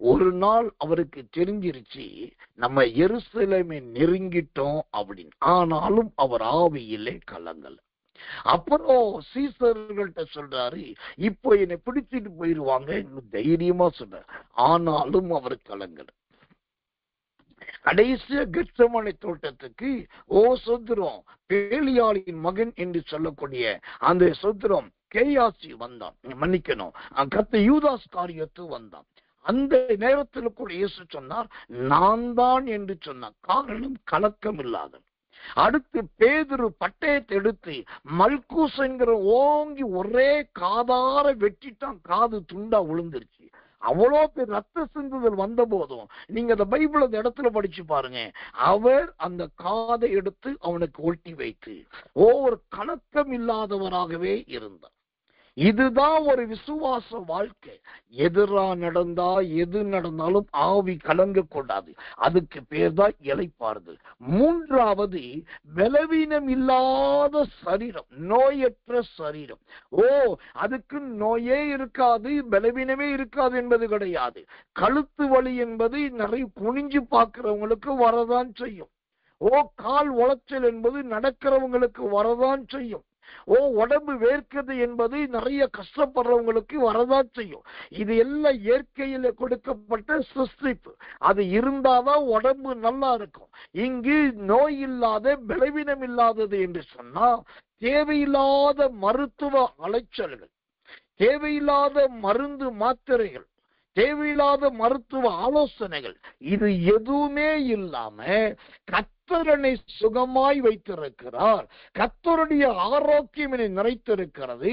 ஒரு நாள் அவருக்கு தெரிஞ்சிருச்சு, நம்ம எருசலேமை நெருங்கிட்டோம் அப்படின்னு. ஆனாலும் அவர் ஆவியிலே கலங்கல. அப்புறம் சீசர்கள்ட்ட சொல்றாரு, இப்போ என்னை பிடிச்சிட்டு போயிருவாங்க தைரியமா சொல்றாரு. ஆனாலும் அவர் கலங்கல. கடைசிய கெத்செமனே தோட்டத்துக்கு சொத்திரம் பேலியாளின் மகன் என்று சொல்லக்கூடிய அந்த சொத்திரம் கேயாசி வந்தான், மன்னிக்கணும், யூதாஸ் காரியத்து வந்தான். அந்த நேரத்தில் கூட இயேசு சொன்னார், நான் தான் என்று சொன்னார். காரணம் கலக்கம் இல்லாத. அடுத்து பேதுரு பட்டயத்தை எடுத்து மல்கூஸ் என்கிற ஓங்கி ஒரே காதார வெட்டிட்டான். காது துண்டா விழுந்துருச்சு. அவ்வளோ பேர் ரத்த சிந்துதல் வந்த போதும் நீங்க அந்த பைபிள் அந்த இடத்துல படிச்சு பாருங்க, அவர் அந்த காதை எடுத்து அவனுக்கு ஒட்டி வைத்து ஒரு கலக்கம் இல்லாதவராகவே இருந்தார். இதுதான் ஒரு விசுவாச வாழ்க்கை. எதிரா நடந்தா எது நடந்தாலும் ஆவி கலங்க கூடாது. அதுக்கு பேர் தான் இளைப்பாறுதல். மூன்றாவது, பலவீனம் இல்லாத சரீரம், நோயற்ற சரீரம். அதுக்கு நோயே இருக்காது, பலவீனமே இருக்காது என்பது கிடையாது. கழுத்து வலி என்பது நிறைய குனிஞ்சு பார்க்கிறவங்களுக்கு வரதான் செய்யும். கால் உளைச்சல் என்பது நடக்கிறவங்களுக்கு வரதான் செய்யும். உடம்பு வேர்க்கிறது என்பது நிறைய கஷ்டப்படுறவங்களுக்கு வரதான் செய்யும். இது எல்லாம் இயற்கையில கொடுக்கப்பட்ட சிருஷ்டிப்பு. அது இருந்தாதான் உடம்பு நல்லா இருக்கும். இங்கு நோய் இல்லாத, பலவீனம் இல்லாதது என்று சொன்னா தேவையில்லாத மருத்துவ அலைச்சல்கள், தேவையில்லாத மருந்து மாத்திரைகள், தேவையில்லாத மருத்துவ ஆலோசனைகள், இது எதுவுமே இல்லாம கர்த்தரனை சுகமாய் வைத்திருக்கிறார். கர்த்தருடைய ஆரோக்கியம் என்னை நிறைத்திருக்கிறது.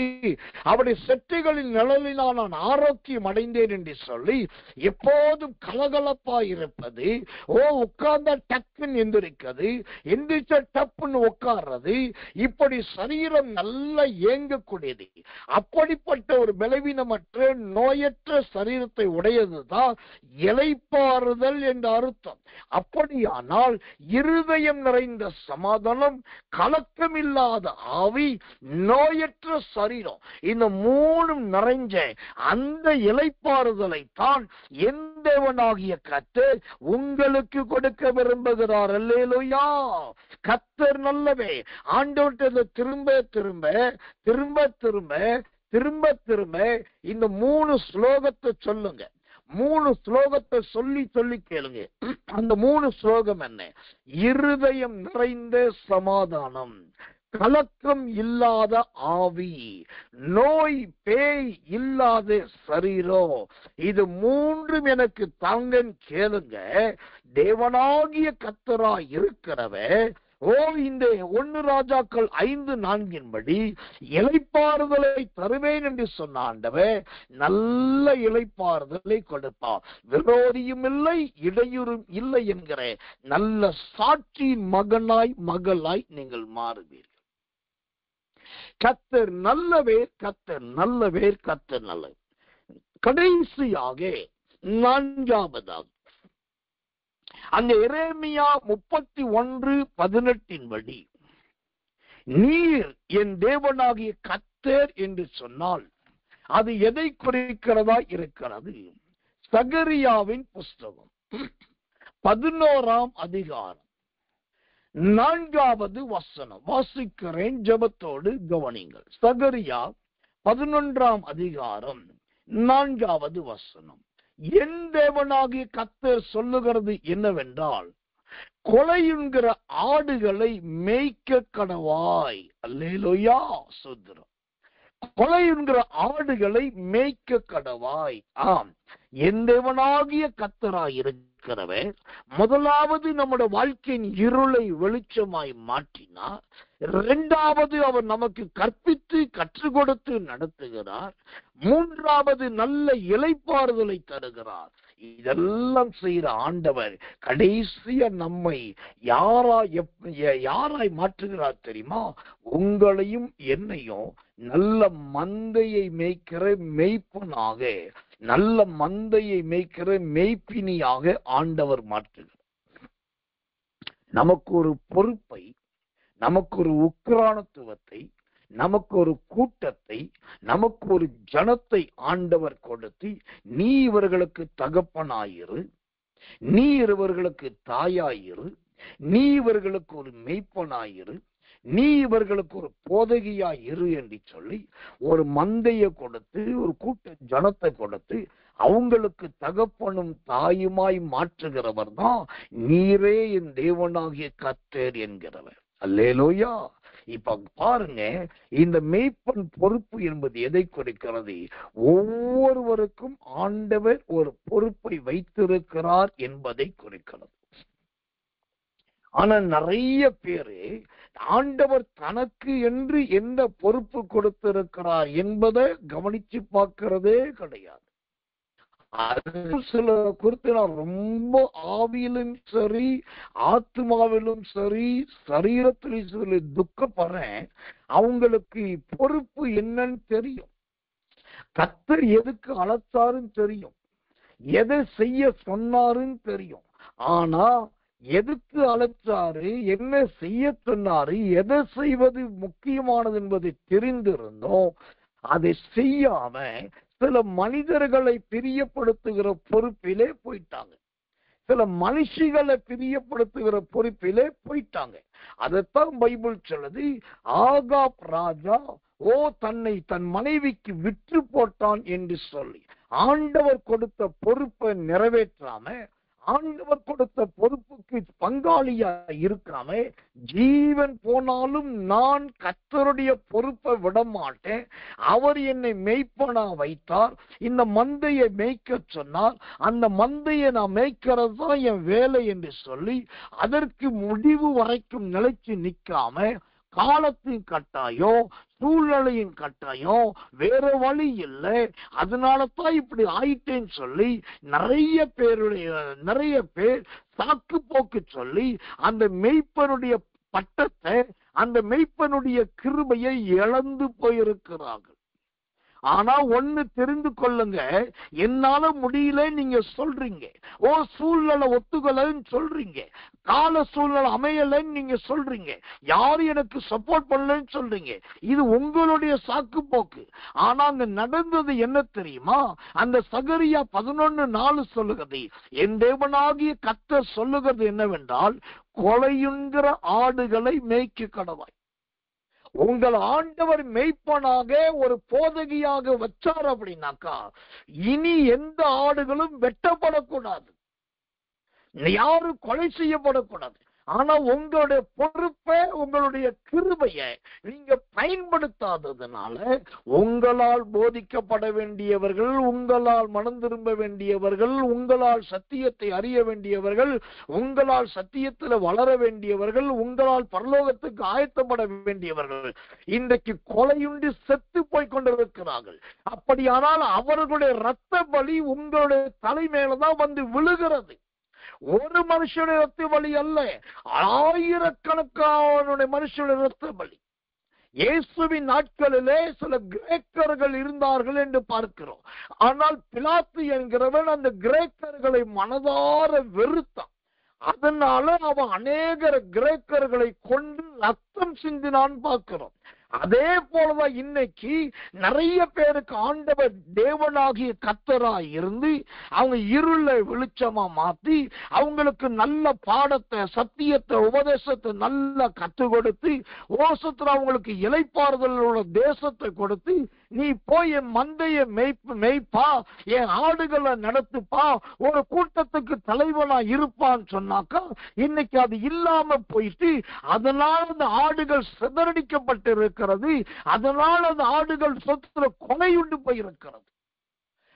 அவருடைய செட்டைகளின் நிழலினால் நான் ஆரோக்கியம் அடைந்தேன் என்று சொல்லி எப்போதும் கலகலப்பாய் இருப்பது. உட்கார்ந்தா டக்குன்னு எந்திரிக்கிறது, எந்திரிச்ச டப்புன்னு உட்கார்றது, இப்படி சரீரம் நல்லா இயங்கக்கூடியது. அப்படிப்பட்ட ஒரு பலவீனமற்ற நோயற்ற சரீரத்தை உடையதுதான் இளைப்பாறுதல் என்ற அர்த்தம். அப்படியானால் இருதயம் நிறைந்த சமாதானம், கலக்கம் இல்லாத ஆவி, நோயற்ற சரீரம், இந்த மூணும் நிறைஞ்ச அந்த இளைப்பாறுதலை தான் என் தேவனாகிய கர்த்தர் உங்களுக்கு கொடுக்க விரும்புகிறார். அல்லேலூயா! கர்த்தர் நல்லவே. ஆண்டவர்கிட்ட திரும்ப திரும்ப திரும்ப திரும்ப திரும்ப திரும்ப இந்த 3 ஸ்லோகத்தை சொல்லுங்க. 3 ஸ்லோகத்தை சொல்லி சொல்லி கேளுங்க. அந்த 3 ஸ்லோகம் என்ன? இருதயம் நிறைந்த சமாதானம், கலக்கம் இல்லாத ஆவி, நோய் பேய் இல்லாத சரீரம். இது 3ம் எனக்கு தாங்கன்னு கேளுங்க. தேவனாகிய கர்த்தராய் இருக்கிறவர் இந்த 1 ராஜாக்கள் 5:4 இளைப்பாறுதலை தருவேன் என்று சொன்ன ஆண்டவர் நல்ல இளைப்பாறுதலை கொடுப்பார். விரோதியும் இல்லை, இடையூறும் இல்லை என்கிற நல்ல சாட்சியின் மகனாய் மகளாய் நீங்கள் மாறுவீர்கள். கர்த்தர் நல்லவர், கர்த்தர் நல்லவர், கர்த்தர் நல்லவர். கடைசியாக 4வது, அந்த எரேமியா 31:18 நீர் என் தேவனாகிய கர்த்தர் என்று சொன்னால் அது எதை குறிக்கிறதா இருக்கிறது? சகரியாவின் புஸ்தகம் 11ஆம் அதிகாரம் 4வது வசனம் வாசிக்கிறேன், ஜெபத்தோடு கவனிங்கள். சகரியா 11ஆம் அதிகாரம் 4வது வசனம். என் தேவனாகிய கர்த்தர் சொல்லுகிறது என்னவென்றால், கொலையுண்கிற ஆடுகளை மேய்க்க கடவாய். அல்லேலூயா, சோதரம். கொலையுண்கிற ஆடுகளை மேய்க்க கடவாய். ஆம், என் தேவனாகிய கர்த்தராய் இருக்கிறவர் முதலாவது நம்முடைய வாழ்க்கையின் இருளை வெளிச்சமாய் மாற்றினார். 2வது அவர் நமக்கு கற்பித்து கற்றுக் கொடுத்து நடத்துகிறார். 3வது நல்ல இளைப்பாறுதலை தருகிறார். இதெல்லாம் செய்கிற ஆண்டவர் கடைசியா நம்மை யாராய் மாற்றுகிறார் தெரியுமா? உங்களையும் என்னையும் நல்ல மந்தையை மேய்க்கிற மேய்ப்பனாக, நல்ல மந்தையை மேய்க்கிற மேய்ப்பினியாக ஆண்டவர் மாற்றுகிறார். நமக்கு ஒரு பொறுப்பை, நமக்கு ஒரு உக்கிரானத்துவத்தை, நமக்கு ஒரு கூட்டத்தை, நமக்கு ஒரு ஜனத்தை ஆண்டவர் கொடுத்து, நீ இவர்களுக்கு தகப்பனாயிரு, நீ இவர்களுக்கு தாயாயிரு, நீ இவர்களுக்கு ஒரு மெய்ப்பனாயிரு, நீ இவர்களுக்கு ஒரு போதகியாய் இரு என்று சொல்லி ஒரு மந்தையை கொடுத்து, ஒரு கூட்ட ஜனத்தை கொடுத்து அவங்களுக்கு தகப்பனும் தாயுமாய் மாற்றுகிறவர் தான் நீரே என் தேவனாகிய கர்த்தர் என்கிறவர். அல்லேலூயா. இப்ப பாருங்க, இந்த மேய்ப்பன் பொறுப்பு என்பது எதை குறிக்கிறது? ஒவ்வொருவருக்கும் ஆண்டவர் ஒரு பொறுப்பை வைத்திருக்கிறார் என்பதை குறிக்கிறது. ஆனா நிறைய பேரு ஆண்டவர் தனக்கு என்று எந்த பொறுப்பு கொடுத்திருக்கிறார் என்பதை கவனிச்சு பார்க்கிறதே கிடையாது. அது சில குறித்து நான் ரொம்ப ஆவியிலும் சரி, ஆத்மாவிலும் சரி, சரீரத்திலும் சொல்லி துக்கப்படுறேன். அவங்களுக்கு பொறுப்பு என்னன்னு தெரியும். கர்த்தர் எதுக்கு அழைச்சாருன்னு தெரியும், எதை செய்ய சொன்னாருன்னு தெரியும். ஆனா எதுக்கு அழைச்சாரு, என்ன செய்ய சொன்னாரு, எதை செய்வது முக்கியமானது என்பதை தெரிந்திருந்தோம். அதை செய்யாம சில மனிதர்களை பிரியப்படுத்துகிற பொறுப்பிலே போயிட்டாங்க, சில மனுஷிகளை பிரியப்படுத்துகிற பொறுப்பிலே போயிட்டாங்க. அதைத்தான் பைபிள் சொல்லுது, ஆகாப் ராஜா தன்னை தன் மனைவிக்கு விற்று போட்டான் என்று சொல்லி ஆண்டவர் கொடுத்த பொறுப்பை நிறைவேற்றாம, ஆண்டவர் கொடுத்த பொறுப்புக்கு பங்காளியா இருக்காம, ஜீவன் போனாலும் நான் கர்த்தருடைய பொறுப்பை விட மாட்டேன், அவர் என்னை மேய்ப்பனா வைத்தார், இந்த மந்தையை மேய்க்க சொன்னார், அந்த மந்தையை நான் மேய்க்கிறது தான் என் வேலை என்று சொல்லி அதற்கு முடிவு வரைக்கும் நிலைச்சு நிற்காம, காலத்தின் கட்டாயம், சூழ்நிலையின் கட்டாயம், வேற வழி இல்லை, அதனால தான் இப்படி ஆயிட்டேன்னு சொல்லி நிறைய பேர் சாக்கு போக்கு சொல்லி அந்த மெய்ப்பனுடைய பட்டத்தை, அந்த மெய்ப்பனுடைய கிருபையை இழந்து போயிருக்கிறார்கள். ஆனா ஒண்ணு தெரிந்து கொள்ளுங்க, என்னால முடியல நீங்க சொல்றீங்க, சூழ்நிலை ஒத்துக்கலன்னு சொல்றீங்க, கால சூழ்நிலை அமையலன்னு நீங்க சொல்றீங்க, யாரு எனக்கு சப்போர்ட் பண்ணலன்னு சொல்றீங்க, இது உங்களுடைய சாக்கு போக்கு. ஆனா அங்க நடந்தது என்ன தெரியுமா? அந்த சகரியா 11:4 சொல்லுகிறது, என் தேவனாகிய கர்த்தர் சொல்லுகிறது என்னவென்றால், கொலையுங்கிற ஆடுகளை மேய்க்க கடவாய். உங்கள் ஆண்டவர் மெய்ப்பனாக ஒரு போதகியாக வச்சார் அப்படின்னாக்கா, இனி எந்த ஆடுகளும் வெட்டப்படக்கூடாது, யாரும் கொலை செய்யப்படக்கூடாது. ஆனா உங்களுடைய பொறுப்பை, உங்களுடைய கிருபையை நீங்க பயன்படுத்தாததுனால உங்களால் போதிக்கப்பட வேண்டியவர்கள், உங்களால் மனம் திரும்ப வேண்டியவர்கள், உங்களால் சத்தியத்தை அறிய வேண்டியவர்கள், உங்களால் சத்தியத்தில் வளர வேண்டியவர்கள், உங்களால் பரலோகத்துக்கு ஆயத்தப்பட வேண்டியவர்கள் இன்றைக்கு கொலையுண்டு செத்து போய் கொண்டிருக்கிறார்கள். அப்படியானால் அவர்களுடைய இரத்த பலி உங்களுடைய தலைமையில்தான் வந்து விழுகிறது. ஒரு மனுஷனுடைய இரத்த பலி அல்ல, ஆயிரக்கணக்கான மனுஷனுடைய இரத்த பலி. இயேசுவின் நாட்களிலே சில கிரேக்கர்கள் இருந்தார்கள் என்று பார்க்கிறோம். ஆனால் பிலாத்து என்கிறவன் அந்த கிரேக்கர்களை மனதார வெறுத்தான். அதனால அவன் அநேக கிரேக்கர்களை கொண்டு ரத்தம் சிந்தினான் பார்க்கிறோம். அதே போலதான் இன்னைக்கு நிறைய பேருக்கு ஆண்டவர் தேவனாகிய கர்த்தராய் இருந்து அவங்க இருளை வெளிச்சமா மாத்தி அவங்களுக்கு நல்ல பாடத்தை, சத்தியத்தை, உபதேசத்தை நல்லா கத்து கொடுத்து, ஓசத்துல அவங்களுக்கு இளைப்பாறுதலோட தேசத்தை கொடுத்து, நீ போய் என் மந்தைய மேய்ப்பா, என் ஆடுகளை நடத்துப்பா, ஒரு கூட்டத்துக்கு தலைவனா இருப்பான்னு சொன்னாக்கா இன்னைக்கு அது இல்லாம போயிட்டு, அதனால அந்த ஆடுகள் சிதறடிக்கப்பட்டு இருக்கிறது, அதனால அந்த ஆடுகள் சொத்துல கொலையுண்டு போயிருக்கிறது.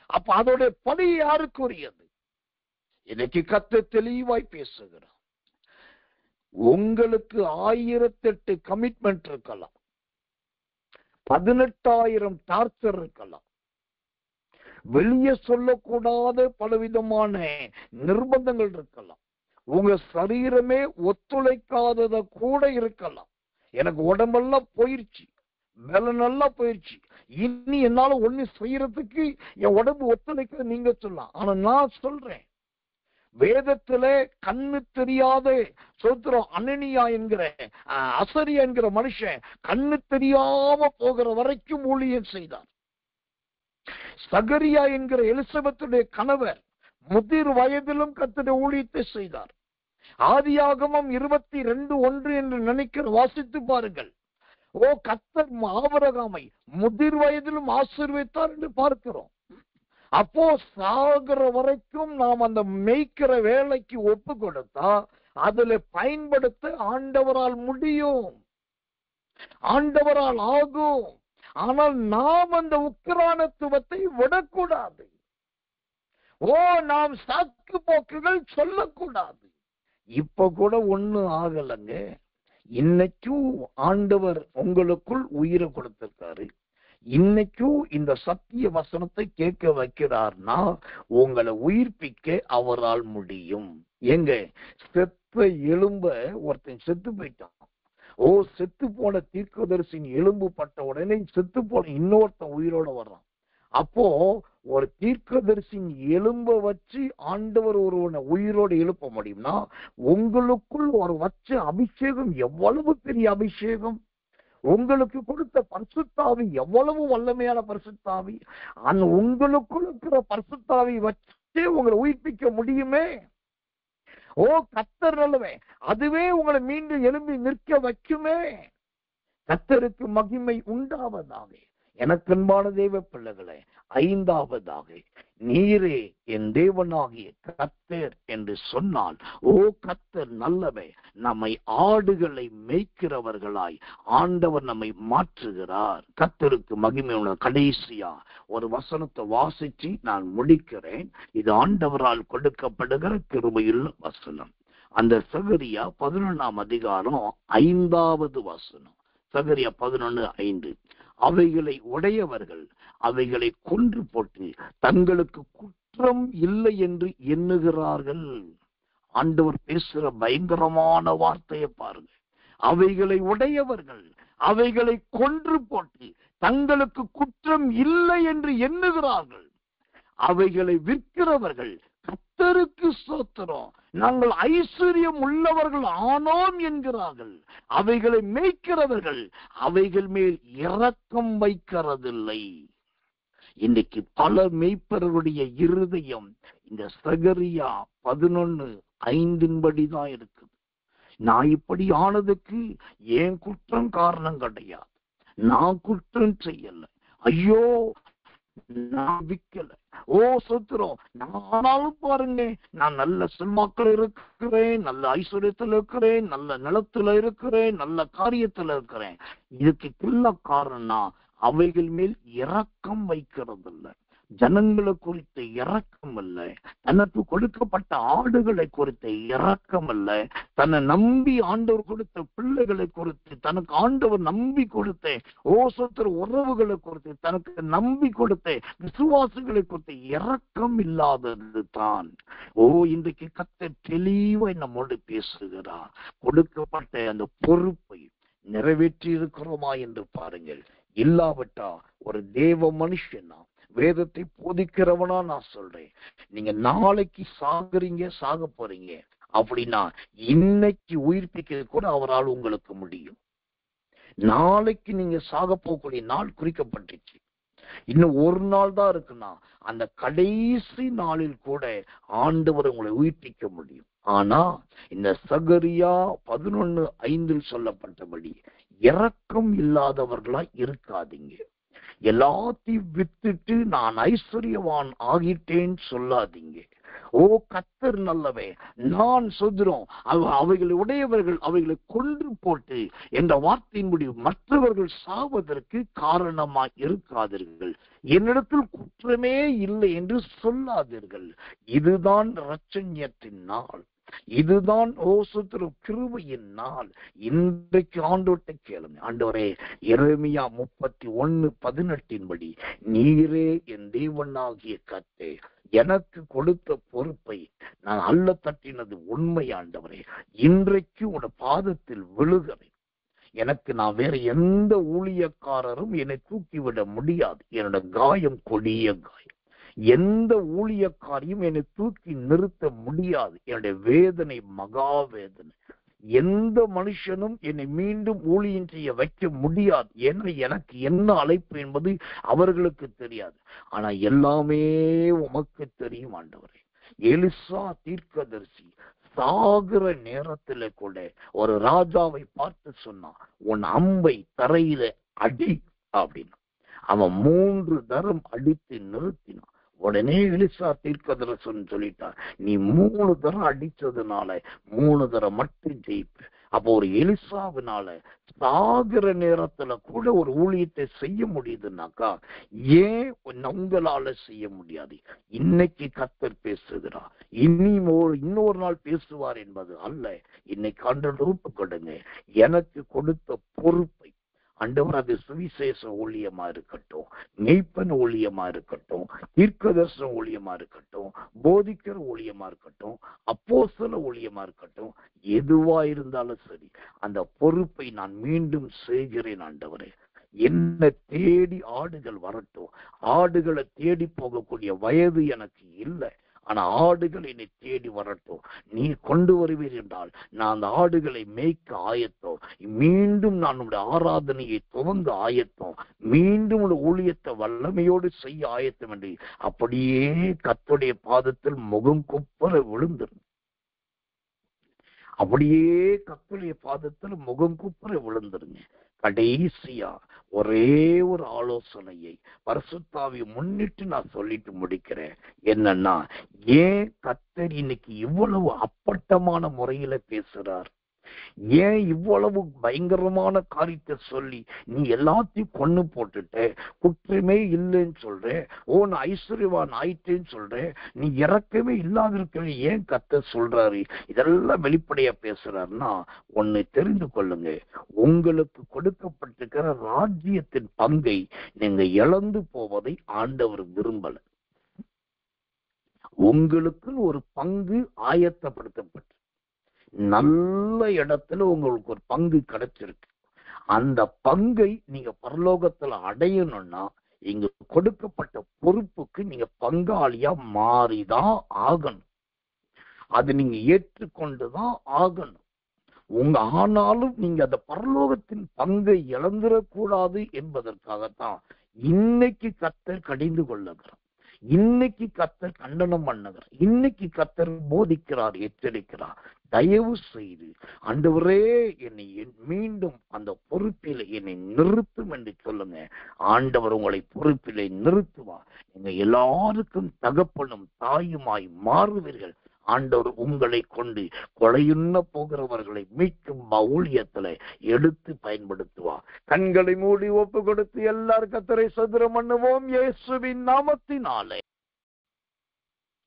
அப்ப அதோட பலி யாருக்குரியது? இன்னைக்கு கர்த்தர் தெளிவாய் பேசுகிறார். உங்களுக்கு 1008 கமிட்மெண்ட் இருக்கலாம், 18,000 டார்ச்சர் இருக்கலாம், வெளியே சொல்லக்கூடாத பலவிதமான நிர்பந்தங்கள் இருக்கலாம், உங்க சரீரமே ஒத்துழைக்காதத கூட இருக்கலாம். எனக்கு உடம்பெல்லாம் போயிருச்சு, மேல நல்லா போயிருச்சு, இனி என்னால ஒண்ணு செய்யறதுக்கு என் உடம்பு ஒத்துழைக்க நீங்க சொல்லலாம். ஆனா நான் சொல்றேன், வேதத்துல கண்ணு தெரியாத சோத்திரம் அனனியா என்கிற அசரியா என்கிற மனுஷன் கண்ணு தெரியாம போகிற வரைக்கும் ஊழியம் செய்தார். சகரியா என்கிற எலிசபெத்துடைய கணவர் முதிர் வயதிலும் கர்த்தருடைய ஊழியத்தை செய்தார். ஆதியாகமம் 22:1 என்று நினைக்கிற வாசித்து பாருங்கள். கர்த்தர் ஆபிரகாமை முதிர் வயதிலும் ஆசீர்வதித்தார் என்று பார்க்கிறோம். அப்போ சாகிற வரைக்கும் நாம் அந்த மேய்க்கிற வேலைக்கு ஒப்பு கொடுத்தா அதுல பயன்படுத்த ஆண்டவரால் முடியும், ஆண்டவரால் ஆகும். ஆனால் நாம் அந்த உக்கிரானத்துவத்தை விடக்கூடாது. நாம் சாக்கு போக்குகள் சொல்லக்கூடாது. இப்ப கூட ஒண்ணு ஆகலங்க. இன்னைக்கும் ஆண்டவர் உங்களுக்குள் உயிரை கொடுத்திருக்காரு. இன்னைக்கும் இந்த சத்திய வசனத்தை கேட்க வைக்கிறார்னா உங்களை உயிர்ப்பிக்க அவரால் முடியும். எங்க செத்த எலும்ப ஒருத்தன் செத்து போயிட்டான். செத்து போன தீர்க்கதரிசியின் எலும்பு பட்ட உடனே செத்து போன இன்னொருத்தன் உயிரோட வர்றான். அப்போ ஒரு தீர்க்கதரிசியின் எலும்ப வச்சு ஆண்டவர் ஒருவனை உயிரோடு எழுப்ப முடியும்னா, உங்களுக்குள் ஒரு வச்ச அபிஷேகம் எவ்வளவு பெரிய அபிஷேகம், உங்களுக்கு கொடுத்த பரிசுத்தாவி எவ்வளவு வல்லமையான பரிசுத்தாவி, அந்த உங்களுக்குள் இருக்கிற பரிசுத்தாவி வச்சே உங்களை உயிர்ப்பிக்க முடியுமே. ஓ கர்த்தர் நல்லவன், அதுவே உங்களை மீண்டும் எழும்பி நிற்க வைக்குமே. கர்த்தருக்கு மகிமை உண்டாவதாக. எனக்கு அன்பான தேவ பிள்ளைகளே, ஐந்தாவதாக, நீரே என் தேவனாகிய கர்த்தர் என்று சொன்னால், ஓ கர்த்தர் நல்லவே, நம்மை ஆடுகளை மேய்க்கிறவர்களாய் ஆண்டவர் நம்மை மாற்றுகிறார். கர்த்தருக்கு மகிமை உள்ள. கடைசியா ஒரு வசனத்தை வாசிச்சு நான் முடிக்கிறேன். இது ஆண்டவரால் கொடுக்கப்படுகிற கிருபையுள்ள வசனம். அந்த சகரியா 11ஆம் அதிகாரம் 5வது வசனம். சகரியா 11:5. அவைகளை உடையவர்கள் அவைகளை கொன்று போட்டு தங்களுக்கு குற்றம் இல்லை என்று எண்ணுகிறார்கள். ஆண்டவர் பேசுற பயங்கரமான வார்த்தையை பாருங்க. அவைகளை உடையவர்கள் அவைகளை கொன்று போட்டு தங்களுக்கு குற்றம் இல்லை என்று எண்ணுகிறார்கள். அவைகளை விற்கிறவர்கள் கர்த்தருக்கு ஸ்தோத்திரம், நாங்கள் ஐஸ்வர்யம் உள்ளவர்கள் ஆனோம் என்கிறார்கள். அவைகளை மேய்க்கிறவர்கள் அவைகள் மேல் இரக்கம் வைக்கிறதில்லை. இன்னைக்கு பல மேய்ப்பர்களுடைய இருதயம் இந்த சகரியா 11:5 இருக்குது. நான் இப்படி ஆனதுக்கு ஏன் குற்றம் காரணம் கிடையாது, நான் குற்றம் செய்யல, ஐயோ நான் விக்கல, ஓ சொத்துறோம், நானாலும் பாருங்க, நான் நல்ல செல்வாக்கள் இருக்கிறேன், நல்ல ஐஸ்வர்யத்துல இருக்கிறேன், நல்ல நிலத்துல இருக்கிறேன், நல்ல காரியத்துல இருக்கிறேன். இதுக்கு இல்ல காரணம் அவைகள் மேல் இரக்கம் வைக்கிறது இல்லை, ஜனங்களை குறித்த இரக்கம் இல்லை, தனக்கு கொடுக்கப்பட்ட ஆடுகளை குறித்த இரக்கம் இல்லை, தன்னை நம்பி ஆண்டவர் கொடுத்த பிள்ளைகளை குறித்து, தனக்கு ஆண்டவர் நம்பி கொடுத்த ஓசத்திர உறவுகளை குறித்து, தனக்கு நம்பி கொடுத்த விசுவாசிகளை குறித்த இரக்கம் இல்லாதது தான். இன்றைக்கு கர்த்தர் தெளிவாய் நம்மோடு பேசுகிறார். கொடுக்கப்பட்ட அந்த பொறுப்பை நிறைவேற்றி இருக்கிறோமா என்று பாருங்கள். இல்லாவிட்டா ஒரு தேவ மனுஷனா, வேதத்தை போதிக்கிறவனா நான் சொல்றேன், நீங்க நாளைக்கு சாக போறீங்க அப்படின்னா இன்னைக்கு உயிர்ப்பிக்க கூட அவரால் உங்களுக்கு முடியும். நாளைக்கு நீங்க சாக போகக்கூடிய நாள் குறிக்கப்பட்டுச்சு, இன்னும் ஒரு நாள் தான் இருக்குன்னா அந்த கடைசி நாளில் கூட ஆண்டவர் உங்களை உயிர்ப்பிக்க முடியும். ஆனா இந்த சகரியா 11:5 சொல்லப்பட்டபடி இரக்கம் இல்லாதவர்களா இருக்காதீங்க. எல்லாத்தையும் வித்துட்டு நான் ஐஸ்வர்யவான் ஆகிட்டேன்னு சொல்லாதீங்க. ஓ கர்த்தர் நல்லவே, நான் சொல்கிறோம், அவைகளை உடையவர்கள் அவைகளை கொன்று போட்டு என்ற வார்த்தையின் முடிவு மற்றவர்கள் சாவதற்கு காரணமாய் இருக்காதீர்கள். என்னிடத்தில் குற்றமே இல்லை என்று சொல்லாதீர்கள். இதுதான் இரட்சண்யத்தின் நாள், இதுதான் கிருபையின் நாள். இன்றைக்கு ஆண்டவர்கிட்ட கேளுங்க, ஆண்டவரே எரேமியா 31:18 படி நீரே என் தேவனாகிய கர்த்தர், எனக்கு கொடுத்த பொறுப்பை நான் அள்ள தட்டினது உண்மை ஆண்டவரே, இன்றைக்கு உட பாதத்தில் விழுகிறேன். எனக்கு நான் வேற எந்த ஊழியக்காரரும் என்னை தூக்கிவிட முடியாது. என்னோட காயம் கொடிய காயம், எந்த ஊழியக்காரையும் என்னை தூக்கி நிறுத்த முடியாது. என்னுடைய வேதனை மகா வேதனை, எந்த மனுஷனும் என்னை மீண்டும் ஊழியம் செய்ய வைக்க முடியாது. ஏன்னா எனக்கு என்ன அழைப்பு என்பது அவர்களுக்கு தெரியாது. ஆனா எல்லாமே உமக்கு தெரியும் ஆண்டவரே. எலிசா தீர்க்கதரிசி சாகிற நேரத்துல கூட ஒரு ராஜாவை பார்த்து சொன்னான், உன் அம்பை தரையில அடி அப்படின்னு. அவன் 3 தரம் அடித்து நிறுத்தினான். உடனே எலிசா தீர்க்கதரிசன் சொல்லிட்டான், நீ 3 தரம் அடிச்சதுனால 3 தரம் மட்டும் ஜெயிப்ப. அப்போ ஒரு எலிசாவினால சாகிற நேரத்துல கூட ஒரு ஊழியத்தை செய்ய முடியுதுன்னாக்கா ஏன் உங்களால செய்ய முடியாது? இன்னைக்கு கர்த்தர் பேசுகிறார், இன்னொரு நாள் பேசுவார் என்பது அல்ல. இன்னைக்கு ஆண்டவர் ஒப்பு கொடுங்க. எனக்கு கொடுத்த பொறுப்பை ஆண்டவர், அது சுவிசேஷ ஊழியமா இருக்கட்டும், மெய்ப்பன் ஊழியமா இருக்கட்டும், தீர்க்கதரிசன ஊழியமா இருக்கட்டும், போதிக்கிற ஊழியமா இருக்கட்டும், அப்போஸ்தல ஊழியமா இருக்கட்டும், எதுவா இருந்தாலும் சரி, அந்த பொறுப்பை நான் மீண்டும் செய்கிறேன் ஆண்டவரே. என்ன தேடி ஆடுகள் வரட்டும். ஆடுகளை தேடி போகக்கூடிய வயது எனக்கு இல்லை. ஆனா ஆடுகள் என்னை தேடி வரட்டும். நீ கொண்டு வருவீர் என்றால் நான் அந்த ஆடுகளை மேய்க்க ஆயத்தம். மீண்டும் நான் உடைய ஆராதனையை துவங்க ஆயத்தம். மீண்டும் உடைய ஊழியத்தை வல்லமையோடு செய்ய ஆயத்தம் என்று அப்படியே கர்த்தருடைய பாதத்தில் முகம் குப்புற விழுந்துரும். அப்படியே கர்த்தருடைய பாதத்தில் முகம் குப்புற விழுந்துருங்க. கடைசியா ஒரே ஒரு ஆலோசனையை பரிசுத்தாவி முன்னிட்டு நான் சொல்லிட்டு முடிக்கிறேன். என்னன்னா, ஏன் கர்த்தர் இன்னைக்கு இவ்வளவு அப்பட்டமான முறையில பேசுறார்? ஏன் இவ்வளவு பயங்கரமான காரியத்தை சொல்லி நீ எல்லாத்தையும் கொண்டு போட்டுட்ட, குற்றமே இல்லைன்னு சொல்ற, நான் ஐஸ்வர்யவான் ஆயிட்டேன்னு சொல்ற, நீ இறக்கமே இல்லாத இருக்கிற ஏன் கர்த்தர் சொல்றாரு? இதெல்லாம் வெளிப்படையா பேசுறாருன்னா ஒன்னு தெரிந்து கொள்ளுங்க, உங்களுக்கு கொடுக்கப்பட்டிருக்கிற ராஜ்யத்தின் பங்கை நீங்க இழந்து போவதை ஆண்டவர் விரும்பல. உங்களுக்கு ஒரு பங்கு ஆயத்தப்படுத்தப்பட்டு நல்ல இடத்துல உங்களுக்கு ஒரு பங்கு கிடைச்சிருக்கு. அந்த பங்கை நீங்க பரலோகத்துல அடையணும்னா இங்க கொடுக்கப்பட்ட பொறுப்புக்கு நீங்க பங்காளியா மாறிதான் ஆகணும். அது நீங்க ஏற்றுக்கொண்டுதான் ஆகணும். ஆனாலும் நீங்க அந்த பரலோகத்தின் பங்கை இழந்துடக்கூடாது என்பதற்காகத்தான் இன்னைக்கு கர்த்தர் கடிந்து கொள்ளுகிறார். இன்னைக்கு கர்த்தர் கண்டனம் பண்ணுகிறார். இன்னைக்கு கர்த்தர் போதிக்கிறார், எச்சரிக்கிறார். தயவு செய்து ஆண்டவரே என்னை மீண்டும் அந்த பொறுப்பில என்னை நிறுத்தும் என்று சொல்லுங்க. ஆண்டவர் உங்களை பொறுப்பிலே நிறுத்துவார். நீங்க எல்லாருக்கும் தகப்பனும் தாயுமாய் மாறுவீர்கள். ஆண்டவர் உங்களை கொண்டு கொலையுண்ண போகிறவர்களை மீட்கும் ஊழியத்துல எடுத்து பயன்படுத்துவார். கண்களை மூடி ஒப்பு கொடுத்து எல்லாரும் கர்த்தரை சதுரம் பண்ணுவோம். இயேசுவின் நாமத்தினாலே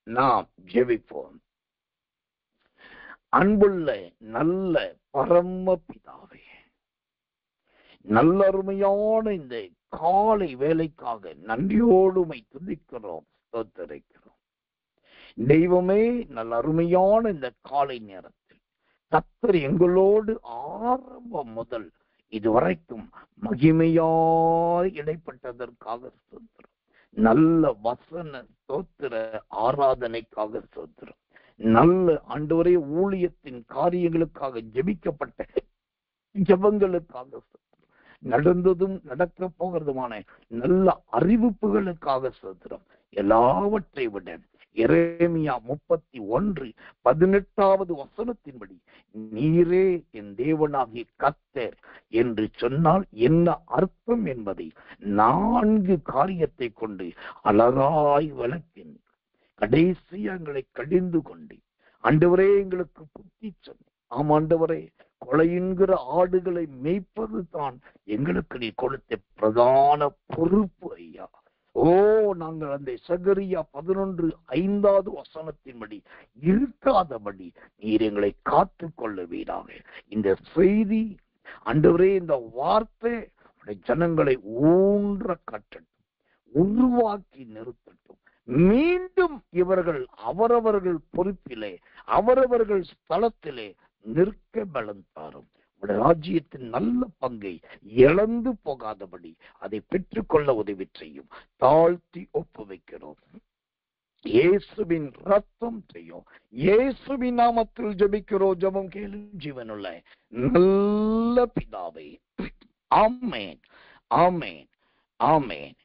நாம் ஜெபிப்போம். அன்புள்ள நல்ல பரம பிதாவே, நல்ல அருமையான இந்த காலை வேலைக்காக நன்றியோடு உம்மை துதிக்கிறோம், ஸ்தோத்திரிக்கிறோம். தெய்வமே, நல்ல அருமையான இந்த காலை நேரத்தில் கர்த்தர் எங்களோடு ஆரம்பம் முதல் இதுவரைக்கும் மகிமையாய் இடைப்பட்டதற்காக ஸ்தோத்திரம். நல்ல வசன ஸ்தோத்திர ஆராதனைக்காக ஸ்தோத்திரம். நல்ல ஆண்டவரே ஊழியத்தின் காரியங்களுக்காக ஜெபிக்கப்பட்ட ஜெபங்களுக்காக ஸ்தோத்திரம். நடந்ததும் நடக்க போகிறதுமான நல்ல அறிவிப்புகளுக்காக ஸ்தோத்திரம். எல்லாவற்றை விட எரேமியா 31:18 வசனத்தின்படி நீரே என் தேவனாகிய கர்த்தர் என்று சொன்னால் என்ன அர்த்தம் என்பதை 4 காரியத்தை கொண்டு அழகாய் விளக்கின் கடைசி எங்களை கடிந்து கொண்டு ஆண்டவரே எங்களுக்கு புத்தி சொன்ன. ஆம் ஆண்டவரே, கொலையின்கிற ஆடுகளை மேய்ப்பது தான் எங்களுக்கு நீ கொடுத்த பிரதான பொறுப்பு ஐயா. நாங்கள் அந்த சகரியா 11:5 வசனத்தின்படி இருக்காதபடி நீர் எங்களை காத்துக் கொள்ளுவீராக. இந்த செய்தி ஆண்டவரே, இந்த வார்த்தை ஜனங்களை ஊன்ற கட்டட்டும், உருவாக்கி நிறுத்தட்டும். மீண்டும் இவர்கள் அவரவர்கள் பொறுப்பிலே அவரவர்கள் ஸ்தலத்திலே நிற்க பலம் தாரும். ராஜ்யத்தின் நல்ல பங்கை இழந்து போகாதபடி அதை பெற்றுக்கொள்ள உதவி செய்யும். தாழ்த்தி ஒப்பு வைக்கிறோம். இயேசுவின் ரத்தம் செய்யும். இயேசுவின் நாமத்தில் ஜெபிக்கிறோம். ஜெபம் கேளு ஜீவனுள்ள நல்ல பிதாவே. ஆமென், ஆமென், ஆமென்.